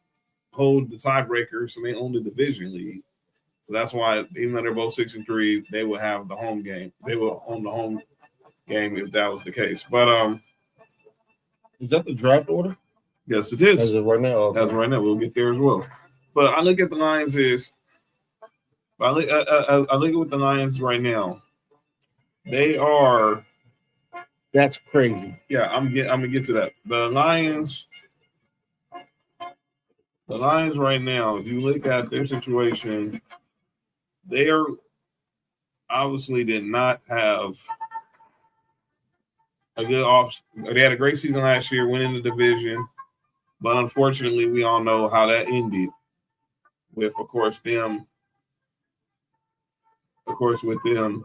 S3: hold the tiebreakers and they own the division lead. So that's why, even though they're both 6-3, they will have the home game. They will own the home game if that was the case. But
S2: is that the draft order?
S3: Yes, it is.
S2: As of right now. Okay.
S3: As of right now, we'll get there as well. But I look at the Lions I look at what the Lions right now. They are.
S2: That's crazy.
S3: Yeah, I'm gonna get to that. The Lions right now, if you look at their situation, they are obviously did not have a good off. They had a great season last year, winning the division, but unfortunately, we all know how that ended. With with them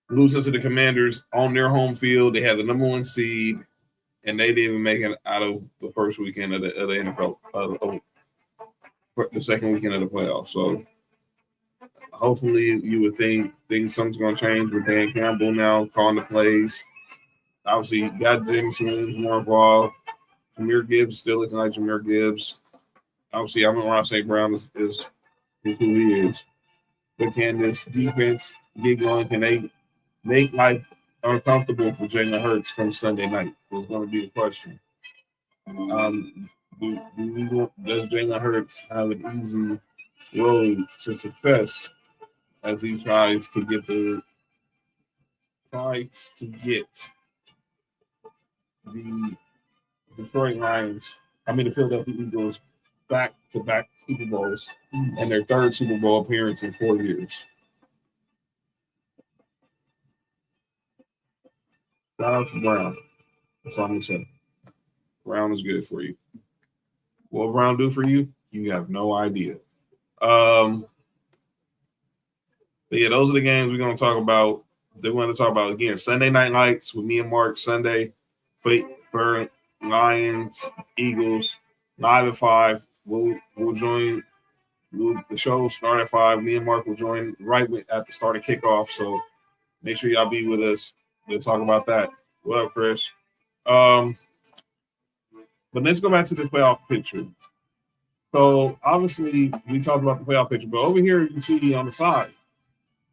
S3: losing to the Commanders on their home field. They had the number 1 seed, and they didn't even make it out of the first weekend of the NFL, the second weekend of the playoffs. So hopefully you would think something's going to change with Dan Campbell now calling the plays. Obviously, you got Jameson Williams more involved. Jahmyr Gibbs still looking like Jahmyr Gibbs. Obviously, Ross St. Brown is who he is. But can this defense get going? Can they make life uncomfortable for Jalen Hurts come Sunday night? Is going to be the question. Does Jalen Hurts have an easy road to success as he tries to get the Detroit Lions, the Philadelphia Eagles, back-to-back Super Bowls and their 3rd Super Bowl appearance in 4 years. Shout out to Brown. That's all I'm going to say. Brown is good for you. What will Brown do for you? You have no idea. But yeah, those are the games we're going to talk about. They want to talk about, again, Sunday Night Lights with me and Mark Sunday. For Lions, Eagles, live at 5. We'll join. The show will start at 5. Me and Mark will join right at the start of kickoff. So make sure y'all be with us. We'll talk about that. What up, Chris? But let's go back to the playoff picture. So obviously we talked about the playoff picture, but over here you can see on the side,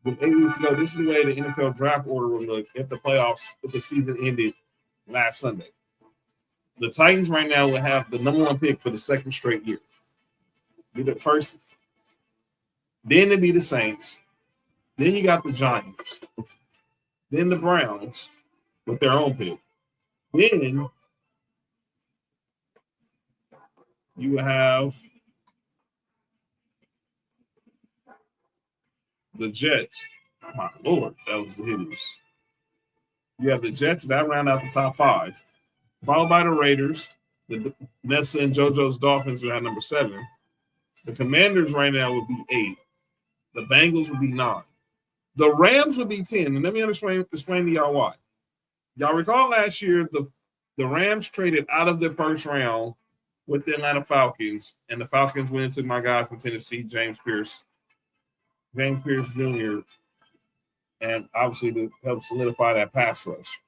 S3: this is the way the NFL draft order will look if the playoffs, if the season ended last Sunday. The Titans right now will have the number 1 pick for the 2nd straight year. Be the first. Then it'd be the Saints. Then you got the Giants. Then the Browns with their own pick. Then you have the Jets. My Lord, that was hideous. You have the Jets that round out the top 5, followed by the Raiders. The Nessa and JoJo's Dolphins would have number 7. The Commanders right now would be 8. The Bengals would be 9. The Rams would be 10. And let me explain to y'all why. Y'all recall last year the Rams traded out of their first round with the Atlanta Falcons, and the Falcons went and took my guy from Tennessee, James Pierce Jr., and obviously to help solidify that pass rush.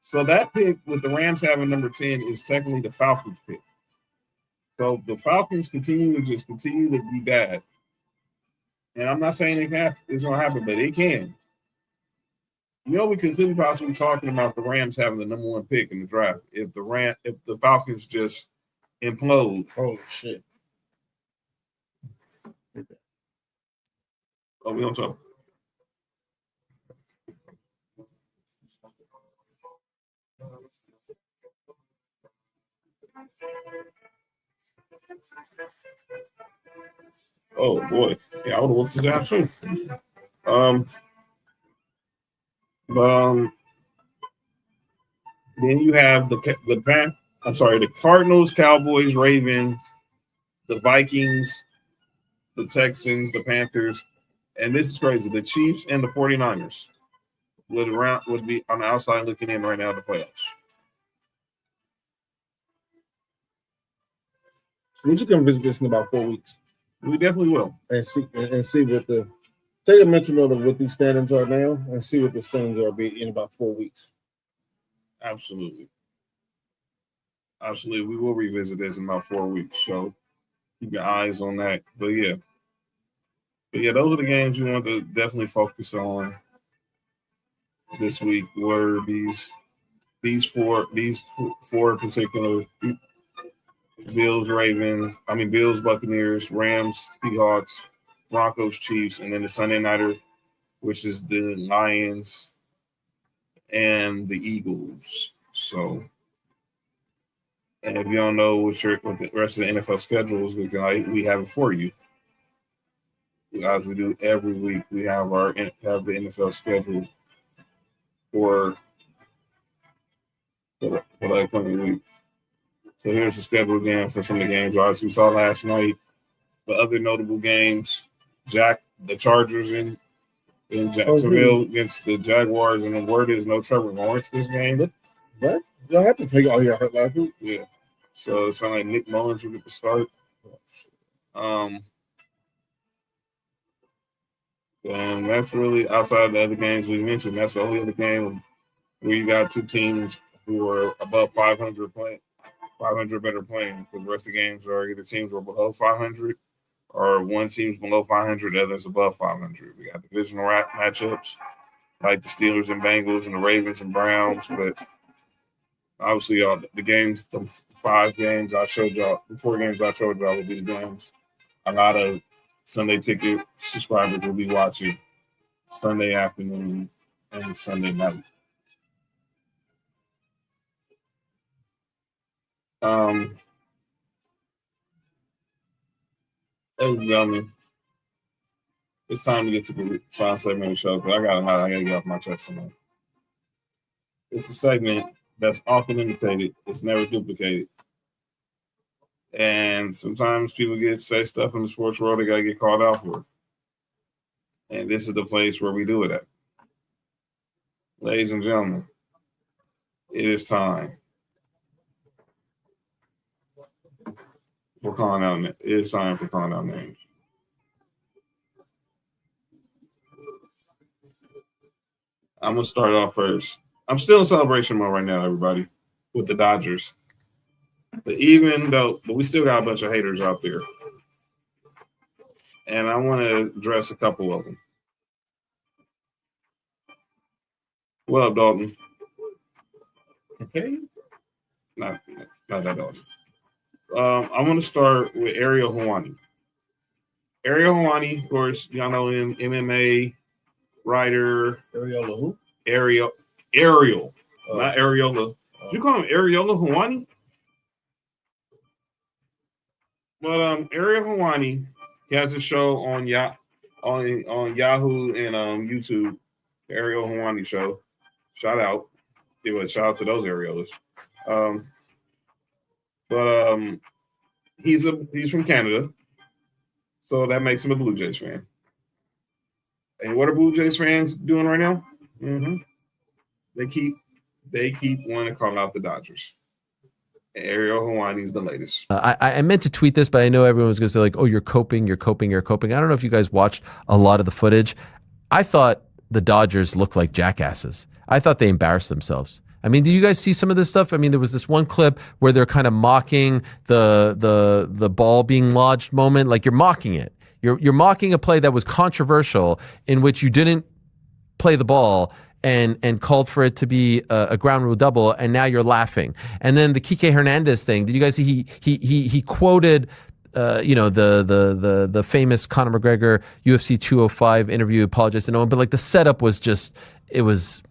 S3: So that pick with the Rams having number 10 is technically the Falcons pick. So the Falcons continue to be bad. And I'm not saying it's going to happen, but it can. We could possibly be talking about the Rams having the number 1 pick in the draft if the Falcons just implode.
S2: Holy shit.
S3: Oh, we don't talk. Oh boy, yeah, I would have whooped his ass too. Then you have the Cardinals, Cowboys, Ravens, the Vikings, the Texans, the Panthers, and this is crazy. The Chiefs and the 49ers would be on the outside looking in right now at the playoffs.
S2: We should come visit this in about 4 weeks.
S3: We definitely will.
S2: And see what take a mental note of what these standings are now and see what the standings are be in about 4 weeks.
S3: Absolutely. Absolutely. We will revisit this in about 4 weeks. So keep your eyes on that. But yeah, those are the games you want to definitely focus on this week. Were these four particular Bills, Buccaneers, Rams, Seahawks, Broncos, Chiefs, and then the Sunday nighter, which is the Lions and the Eagles. So, and if you don't know what the rest of the NFL schedule is looking like, we have it for you. As we do every week, we have the NFL schedule for the upcoming week. So here's the schedule again for some of the games. Obviously, we saw last night. The other notable games: the Chargers in Jacksonville against the Jaguars, and the word is no Trevor Lawrence this game.
S2: What? What happened to you? Oh, you got hurt last week?
S3: Yeah. So it sounds like Nick Mullins will get the start. And that's really outside of the other games we mentioned. That's the only other game where you got two teams who are above 500 playing. 500 better playing, because the rest of the games are either teams were below 500 or one team's below 500, the other's above 500. We got divisional matchups like the Steelers and Bengals and the Ravens and Browns, but obviously the games, the 4 games I showed y'all will be the games. A lot of Sunday ticket subscribers will be watching Sunday afternoon and Sunday night. Ladies and gentlemen, it's time to get to the final segment of the show, but I gotta get off my chest tonight. It's a segment that's often imitated, it's never duplicated. And sometimes people say stuff in the sports world they gotta get called out for. And this is the place where we do it at. Ladies and gentlemen, it is time. It is time for calling out names. I'm gonna start off first. I'm still in celebration mode right now, everybody, with the Dodgers. But we still got a bunch of haters out there, and I want to address a couple of them. What up, Dalton? Okay, not that Dalton. I'm going to start with Ariel Helwani. Ariel Helwani, of course, y'all know him, MMA writer.
S2: Ariola who?
S3: Ariel. Not Ariola. You call him Ariola Helwani? But Ariel Helwani, he has a show on Yahoo and YouTube, the Ariel Helwani Show. Shout out. Give a shout out to those Ariolas. But he's from Canada, so that makes him a Blue Jays fan. And what are Blue Jays fans doing right now? Mm-hmm. They keep wanting to call out the Dodgers. And Ariel Helwani's the latest.
S6: I meant to tweet this, but I know everyone was going to say like, "Oh, you're coping." I don't know if you guys watched a lot of the footage. I thought the Dodgers looked like jackasses. I thought they embarrassed themselves. I mean, did you guys see some of this stuff? I mean, there was this one clip where they're kind of mocking the ball being lodged moment. Like, you're mocking it. You're mocking a play that was controversial in which you didn't play the ball and called for it to be a ground rule double, and now you're laughing. And then the Kike Hernandez thing. Did you guys see he quoted the famous Conor McGregor UFC 205 interview, apologized to no one, but like the setup was just, it was,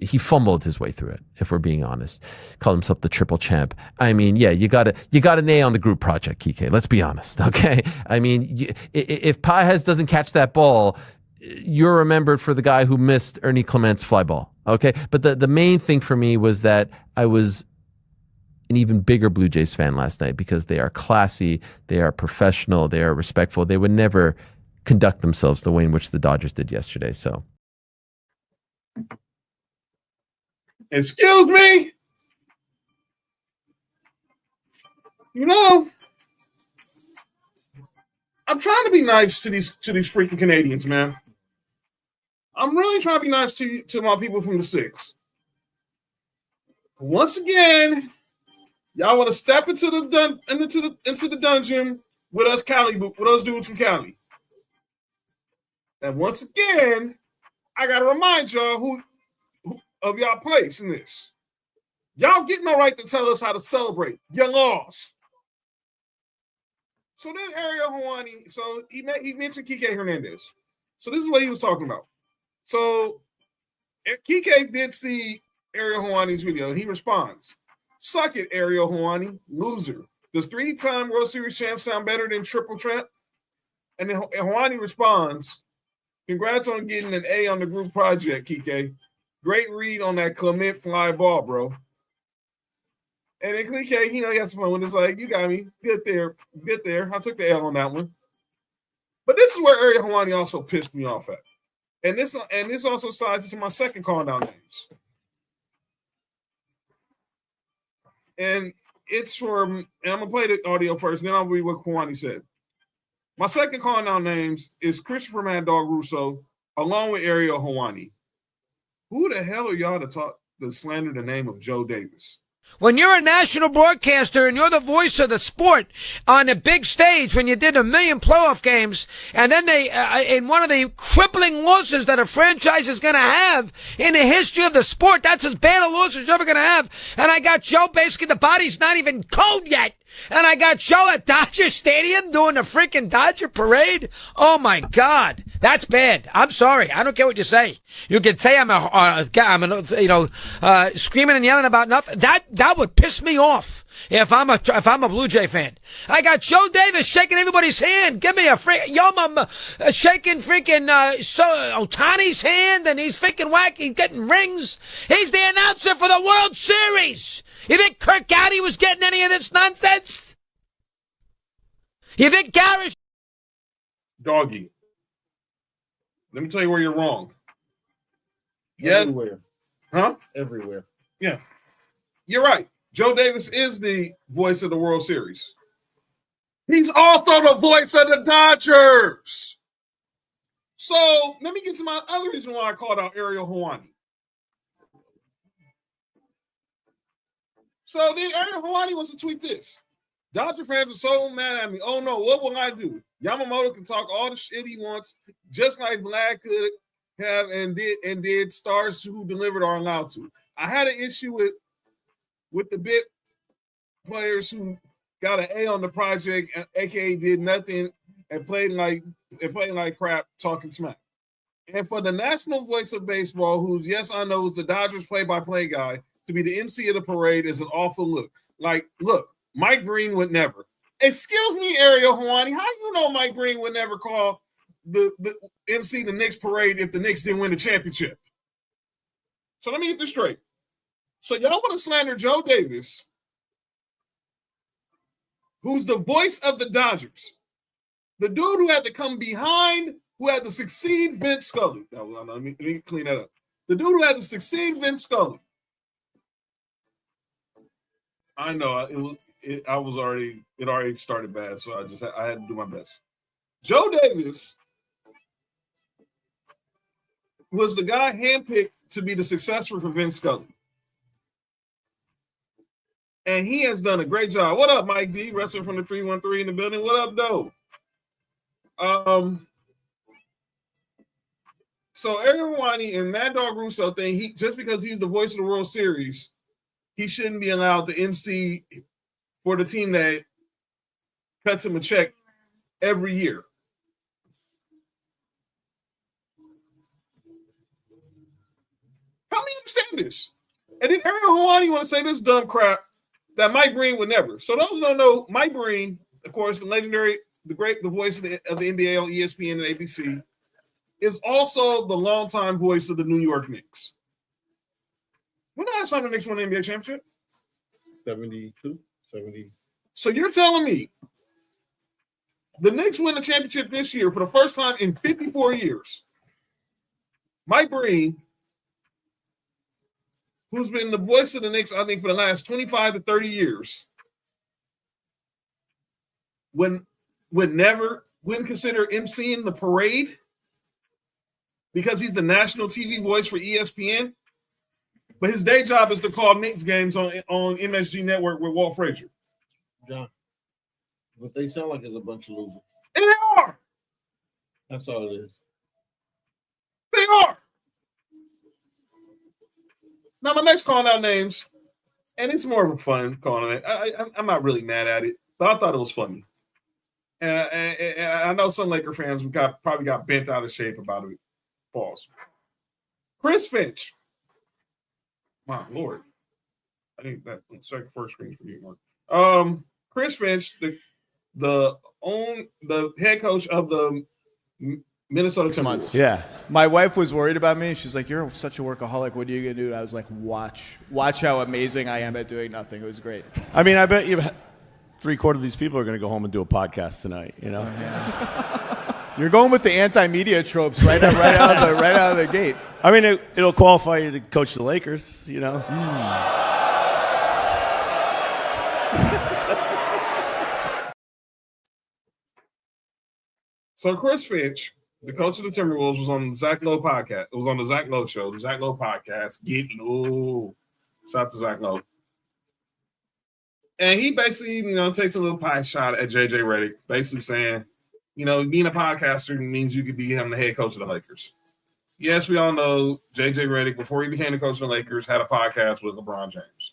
S6: he fumbled his way through it, if we're being honest. Called himself the triple champ. I mean, yeah, you got an A on the group project, Kike. Let's be honest, okay? I mean, if Paez doesn't catch that ball, you're remembered for the guy who missed Ernie Clement's fly ball, okay? But the main thing for me was that I was an even bigger Blue Jays fan last night because they are classy, they are professional, they are respectful. They would never conduct themselves the way in which the Dodgers did yesterday. So,
S3: excuse me. I'm trying to be nice to these freaking Canadians, man. I'm really trying to be nice to my people from the six. Once again, y'all want to step into the dungeon with us dudes from Cali. And once again, I gotta remind y'all who of y'all place in this. Y'all get no right to tell us how to celebrate. You lost. So then Ariel Helwani, so he mentioned Kike Hernandez. So this is what he was talking about. So Kike did see Ariel Helwani's video, and he responds, "Suck it, Ariel Helwani, loser. Does 3-time World Series champ sound better than triple champ?" And then Helwani responds, "Congrats on getting an A on the group project, Kike. Great read on that Clement fly ball, bro." And then Kike, he had some fun with this. Like, you got me. Good there. I took the L on that one. But this is where Ariel Helwani also pissed me off at. And this also sides into my second call down names. And it's and I'm gonna play the audio first, then I'll read what Helwani said. My second call down names is Christopher Mad Dog Russo, along with Ariel Helwani. Who the hell are y'all to slander the name of Joe Davis?
S7: When you're a national broadcaster and you're the voice of the sport on a big stage, when you did 1 million playoff games, and then they, in one of the crippling losses that a franchise is going to have in the history of the sport, that's as bad a loss as you're ever going to have. And I got Joe, basically the body's not even cold yet. And I got Joe at Dodger Stadium doing the freaking Dodger parade. Oh my God, that's bad. I'm sorry. I don't care what you say. You can say I'm screaming and yelling about nothing. That would piss me off if I'm a Blue Jay fan. I got Joe Davis shaking everybody's hand. Give me a shaking freaking Ohtani's hand, and he's freaking wacky, getting rings. He's the announcer for the World Series. You think Kirk Gowdy was getting any of this nonsense? You think Garrett?
S3: Doggy, let me tell you where you're wrong.
S2: Everywhere.
S3: Huh?
S2: Everywhere.
S3: Yeah. You're right. Joe Davis is the voice of the World Series. He's also the voice of the Dodgers. So let me get to my other reason why I called out Ariel Helwani. So then Ariel Helwani wants to tweet this. Dodger fans are so mad at me. Oh no, what will I do? Yamamoto can talk all the shit he wants, just like Vlad could have and did. Stars who delivered are allowed to. I had an issue with the bit players who got an A on the project, and aka did nothing and played like crap, talking smack. And for the national voice of baseball, who's, yes, I know, is the Dodgers play-by-play guy, to be the MC of the parade is an awful look. Like, look, Mike Green would never. Excuse me, Ariel Helwani, how do you know Mike Green would never call the MC the Knicks parade if the Knicks didn't win the championship? So let me get this straight. So y'all want to slander Joe Davis, who's the voice of the Dodgers, the dude who had to come behind, who had to succeed Vince Scully. Let me clean that up. The dude who had to succeed Vince Scully. I know it already started bad, so I had to do my best. Joe Davis was the guy handpicked to be the successor for Vince Scully. And he has done a great job. What up, Mike D? Wrestling from the 313 in the building. What up, though? So Ariel Helwani and Mad Dog Russo thing, he just because he's the voice of the World Series, he shouldn't be allowed to MC for the team that cuts him a check every year. Help me understand this. And then Ariel Helwani want to say this dumb crap that Mike Breen would never. So those who don't know, Mike Breen, of course, the legendary, the voice of the NBA on ESPN and ABC, is also the longtime voice of the New York Knicks. When the last time the Knicks won the NBA championship?
S2: 72, 70.
S3: So you're telling me the Knicks win the championship this year for the first time in 54 years. Mike Breen, who's been the voice of the Knicks, I think, for the last 25 to 30 years, wouldn't consider emceeing the parade because he's the national TV voice for ESPN. But his day job is to call Knicks games on MSG Network with Walt Frazier.
S2: John, but they sound like it's a bunch of losers.
S3: And they are.
S2: That's all it is.
S3: They are. Now, my next calling out names, and it's more of a fun calling it. I'm not really mad at it, but I thought it was funny. And I know some Laker fans probably got bent out of shape about it. Pause. Chris Finch. My Lord. I think that second first screen for you, Mark. Chris Finch, the head coach of the Minnesota Timberwolves.
S5: Yeah. My wife was worried about me. She's like, "You're such a workaholic. What are you going to do?" And I was like, watch how amazing I am at doing nothing. It was great.
S8: I mean, I bet you 3/4 of these people are going to go home and do a podcast tonight, you know?
S5: You're going with the anti-media tropes right out of the gate.
S8: I mean, it'll qualify you to coach the Lakers, you know?
S3: So Chris Finch, the coach of the Timberwolves, was on the Zach Lowe podcast. It was on the Zach Lowe show, the Zach Lowe podcast. Shout out to Zach Lowe. And he basically, takes a little pie shot at JJ Redick, basically saying, being a podcaster means you could become the head coach of the Lakers. Yes, we all know JJ Redick, before he became the coach of the Lakers, had a podcast with LeBron James.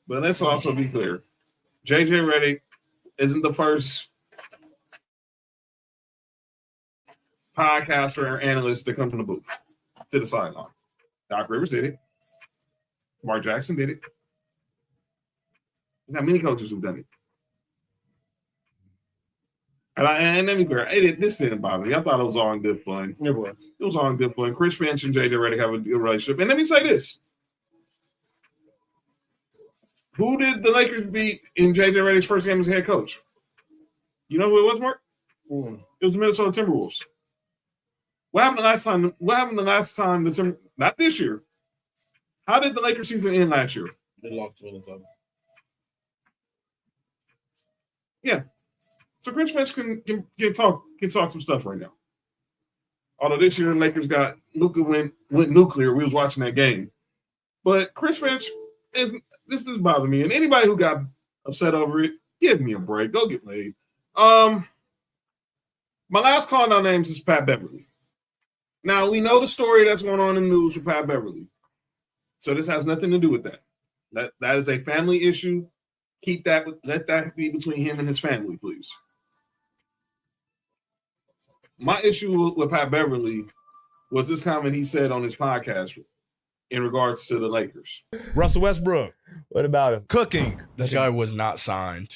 S3: But let's also be clear. JJ Redick isn't the first podcaster or analyst that comes from the booth to the sideline. Doc Rivers did it. Mark Jackson did it. There's not many coaches who've done it. And let me be clear, this didn't bother me. I thought it was all in good fun.
S2: It was.
S3: It was all in good fun. Chris Finch and JJ Redick have a good relationship. And let me say this. Who did the Lakers beat in JJ Redick's first game as head coach? You know who it was, Mark? It was the Minnesota Timberwolves. What happened the last time? Not this year. How did the Lakers season end last year?
S2: They lost to Minnesota.
S3: Yeah. So Chris Finch can talk some stuff right now. Although this year the Lakers got Luka went nuclear. We was watching that game. But Chris Finch this is bothering me. And anybody who got upset over it, give me a break. Go get laid. My last call out names is Pat Beverly. Now we know the story that's going on in the news with Pat Beverly. So this has nothing to do with that. That is a family issue. Let that be between him and his family, please. My issue with Pat Beverly was this comment he said on his podcast in regards to the Lakers.
S9: Russell Westbrook.
S10: What about him?
S9: Cooking.
S11: This guy was not signed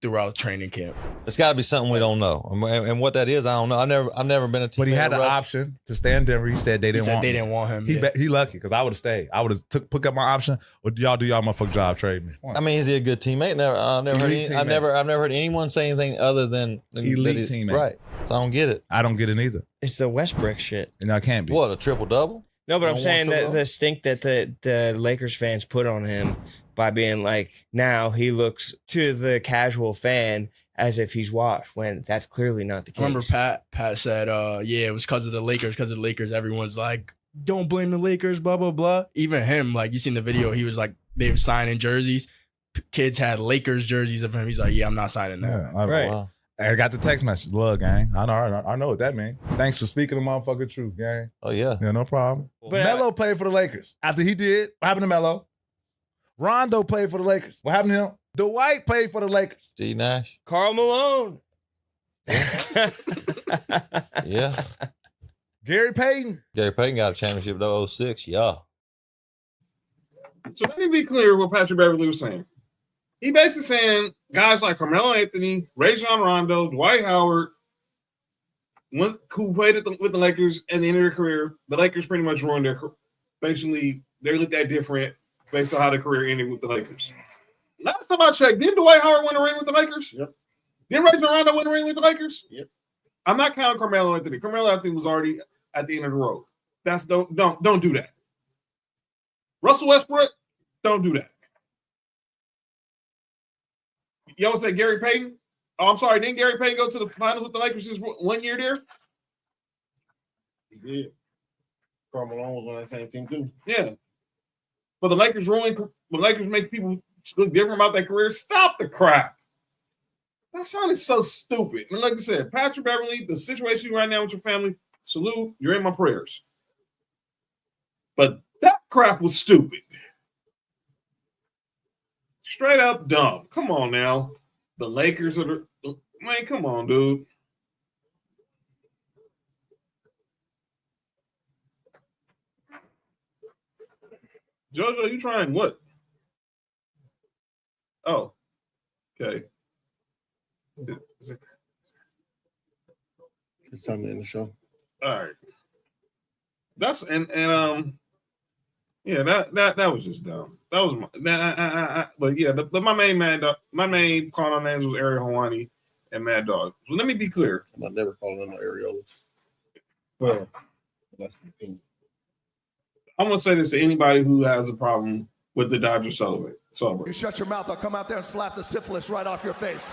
S11: throughout training camp.
S10: It's got to be something we don't know, and what that is, I don't know. I've never been a team.
S9: But he had the option to stay in Denver. He said they didn't want him. He lucky because I would have stayed. I would have picked up my option. But y'all do y'all motherfucking job, trade me.
S10: I mean, is he a good teammate? I've never heard anyone say anything other than
S9: elite teammate.
S10: Right. So I don't get it.
S9: I don't get it either.
S12: It's the Westbrook shit.
S9: No, it can't be.
S10: What, a triple double?
S12: No, but I'm saying that the stink that the Lakers fans put on him by being like, now he looks to the casual fan as if he's washed, when that's clearly not the case.
S11: Remember Pat said, it was because of the Lakers. Everyone's like, don't blame the Lakers, blah, blah, blah. Even him, you seen the video, he was like, they were signing jerseys. Kids had Lakers jerseys of him. He's like, yeah, I'm not signing that.
S9: Yeah,
S12: right.
S10: Wow.
S9: I got the text message. Love, gang. I know what that means. Thanks for speaking the motherfucking truth, gang.
S10: Oh, yeah.
S9: Yeah, no problem.
S12: But-
S9: Melo played for the Lakers. After he did, what happened to Melo? Rondo played for the Lakers. What happened to him? Dwight played for the Lakers.
S10: Steve Nash.
S12: Karl Malone.
S10: Yeah.
S9: Gary Payton.
S10: Gary Payton got a championship in 06. Yeah.
S3: So let me be clear what Patrick Beverly was saying. He basically saying guys like Carmelo Anthony, Rajon Rondo, Dwight Howard, who played with the Lakers at the end of their career, the Lakers pretty much ruined their career. Basically, they looked that different based on how their career ended with the Lakers. Last time I checked, didn't Dwight Howard win a ring with the Lakers?
S2: Yep.
S3: Didn't Rajon Rondo win a ring with the Lakers?
S2: Yep.
S3: I'm not counting Carmelo Anthony. Carmelo Anthony was already at the end of the road. Don't do that. Russell Westbrook, don't do that. You almost said Gary Payton? Oh, I'm sorry. Didn't Gary Payton go to the finals with the Lakers just 1 year there?
S2: He did. Karl Malone was on that same team too.
S3: Yeah. But the Lakers make people look different about their career. Stop the crap. That sounded so stupid. And like I said, Patrick Beverly, the situation right now with your family, salute. You're in my prayers. But that crap was stupid. Straight up dumb. Come on now. The Lakers are the man, come on, dude. Jojo, you trying what? Oh, okay.
S2: It's time to end the show.
S3: All right. That's yeah, that was just dumb. That was but yeah, my main call on names was Ariel Hawani and Mad Dog. So let me be clear.
S2: I'm never calling them areolas. Well, that's the thing.
S3: I'm gonna say this to anybody who has a problem with the Dodgers celebrate.
S8: You shut your mouth, I'll come out there and slap the syphilis right off your face.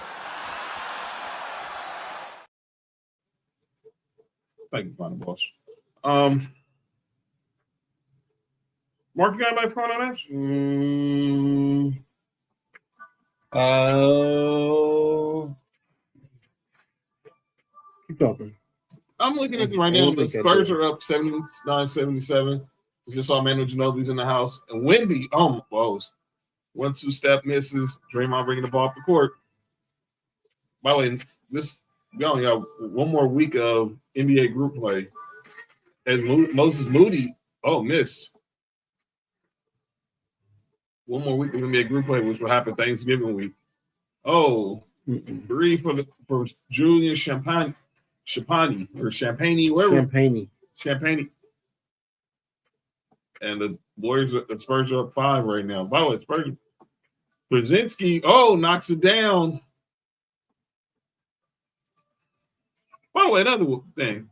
S3: Thank you, Final Boss. Mark, you got anybody for calling on names?
S2: Keep talking.
S3: I'm looking at this right now. The Spurs are up 79-77. Just saw Manu Ginobili's in the house. And Wemby, 1-2 step misses. Draymond bringing the ball off the court. By the way, we only have one more week of NBA group play. And Moses Moody, miss. One more week of NBA group play, which will happen Thanksgiving week. Three for Julian Champagne, wherever. Champagne. And the Spurs are up 5 right now. By the way, Spurs. Brzezinski, knocks it down. By the way, another thing.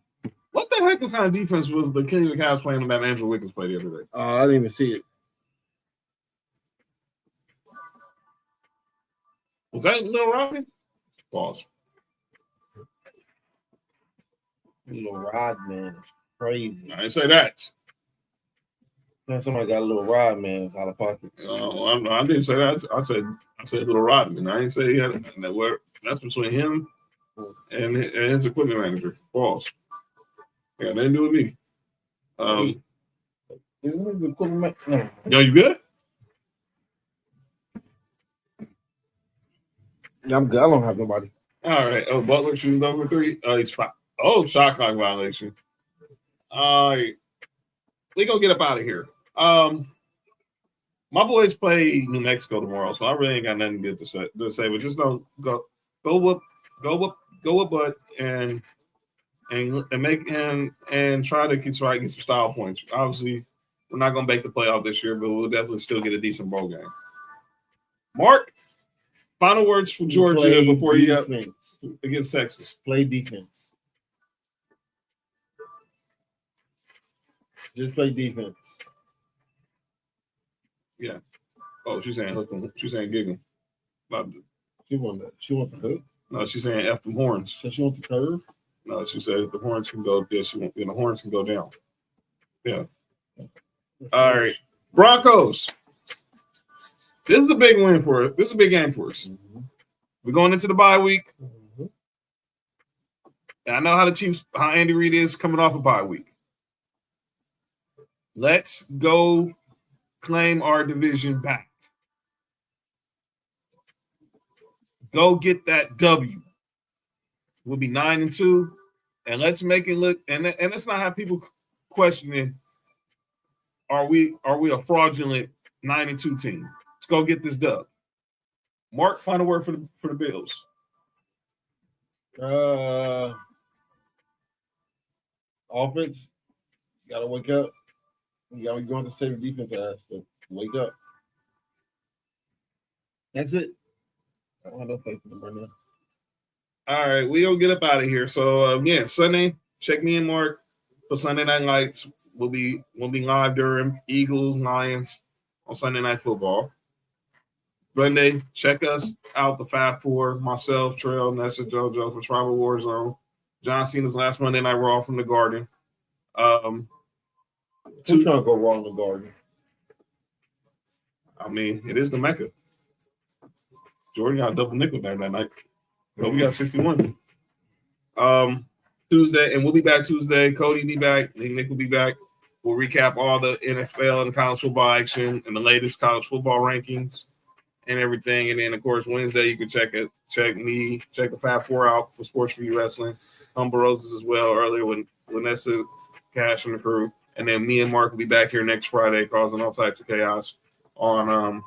S3: What the heck kind of defense was the Cleveland Cavs playing on that Andrew Wiggins play the other day?
S2: I didn't even see it.
S3: Was that Lil Rodman? Pause.
S2: Lil Rodman. Crazy.
S3: I didn't say that.
S2: Somebody got a little Rodman out of pocket.
S3: I didn't say that. I said Lil Rodman. I didn't say he had that. That's between him and his equipment manager. Pause. Yeah, nothing to do with me. Yo, you good?
S2: I'm good. I don't have nobody.
S3: All right. Butler shooting over 3. He's 5. Shot clock violation. All right. We're going to get up out of here. My boys play New Mexico tomorrow, so I really ain't got nothing good to say. But just don't go with Bud and make and try to get some style points. Obviously, we're not going to make the playoff this year, but we'll definitely still get a decent bowl game. Mark, final words for Georgia before you got against Texas.
S2: Play defense. Just play defense.
S3: Yeah. She's saying hook him. She's saying gig him.
S2: She want the hook.
S3: No, she's saying F them horns.
S2: So she want the curve.
S3: No, she said the horns can go. Yeah, the horns can go down. Yeah. All right, Broncos. This is a big win for us. This is a big game for us. We're going into the bye week. And I know how Andy Reid is coming off a bye week. Let's go claim our division back. Go get that W. We'll be 9-2, and let's make it look. And let's not have people questioning: Are we a fraudulent 9-2 team? Let's go get this dub. Mark, final word for the Bills.
S2: Offense, gotta wake up. You gotta go into save defense ass. So wake up. That's it. I don't have no faith in them right now.
S3: All right, we'll get up out of here. So again, Sunday, check me and Mark for Sunday Night Lights. We'll be live during Eagles, Lions on Sunday Night Football. Monday, check us out, the 5-4, myself, Trail, Nessa, JoJo for Tribal War Zone. John Cena's last Monday Night Raw from the Garden.
S2: Who's trying to go wrong in the Garden?
S3: I mean, it is the Mecca. Jordan got a double nickel that night. But we got 61. Tuesday, and we'll be back Tuesday. Cody be back. Nick will be back. We'll recap all the NFL and college football action and the latest college football rankings and everything. And then, of course, Wednesday you can check the 5-4 out for Sports4U Wrestling. Humble Roses as well earlier with Vanessa, Cash, and the crew. And then me and Mark will be back here next Friday causing all types of chaos on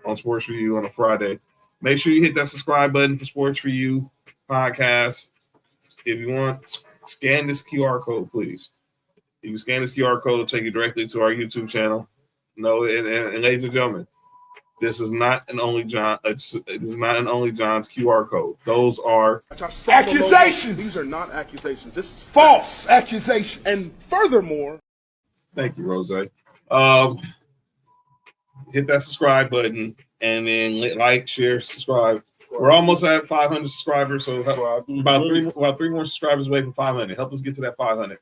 S3: Sports4U on a Friday. Make sure you hit that subscribe button for Sports4U podcast. If you want, scan this QR code, please. If you scan this QR code, take you directly to our YouTube channel. No, and ladies and gentlemen, this is not an Only John. It is not an Only John's QR code. Those are
S13: accusations. These are not accusations. This is false accusations. And furthermore,
S3: thank you, Rose. Hit that subscribe button and then like, share, subscribe. We're almost at 500 subscribers, so about three more subscribers away from 500. Help us get to that 500.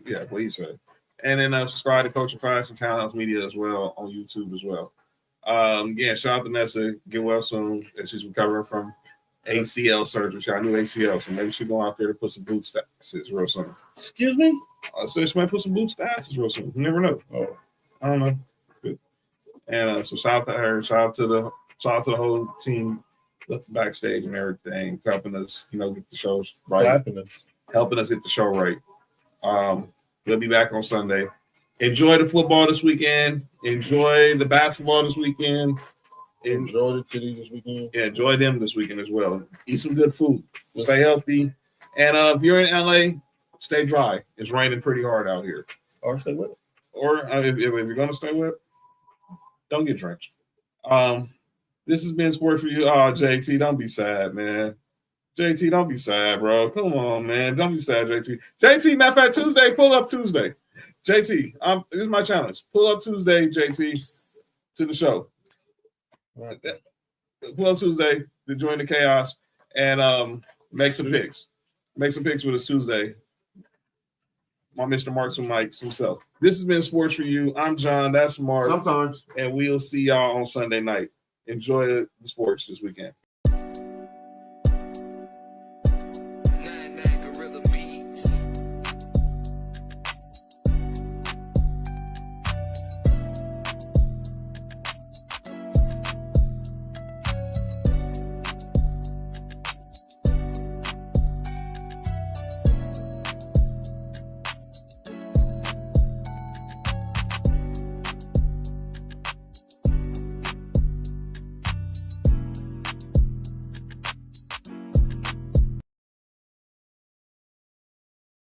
S3: Yeah, what you say. And then subscribe to Coach and Finance and Townhouse Media as well on YouTube as well. Yeah, shout out to Nessa. Get well soon as she's recovering from ACL surgery. She got a new ACL, so maybe she'll go out there to put some boot statuses real soon.
S2: Excuse me?
S3: I said she might put some boot statuses real soon. You never know. Oh, I don't know. Good. And so shout out to her. Shout out to the whole team backstage and everything, helping us, get the shows right. Helping us get the show right. We'll be back on Sunday. Enjoy the football this weekend. Enjoy the basketball this weekend.
S2: Enjoy the titties this weekend.
S3: Yeah, enjoy them this weekend as well. Eat some good food. Stay healthy. And if you're in LA, stay dry. It's raining pretty hard out here.
S2: Or stay wet.
S3: Or if you're going to stay wet, don't get drenched. This has been Sports4U. Oh, JT, don't be sad, man. JT, don't be sad, bro. Come on, man. Don't be sad, JT. JT, matter of fact, Tuesday, pull up Tuesday. JT, this is my challenge. Pull up Tuesday, JT, to the show. Right there. Pull up Tuesday to join the chaos and make some picks. Make some picks with us Tuesday. My Mr. Marks and Mike's himself. This has been Sports4U. I'm John. That's Mark.
S2: Sometimes.
S3: And we'll see y'all on Sunday night. Enjoy the sports this weekend.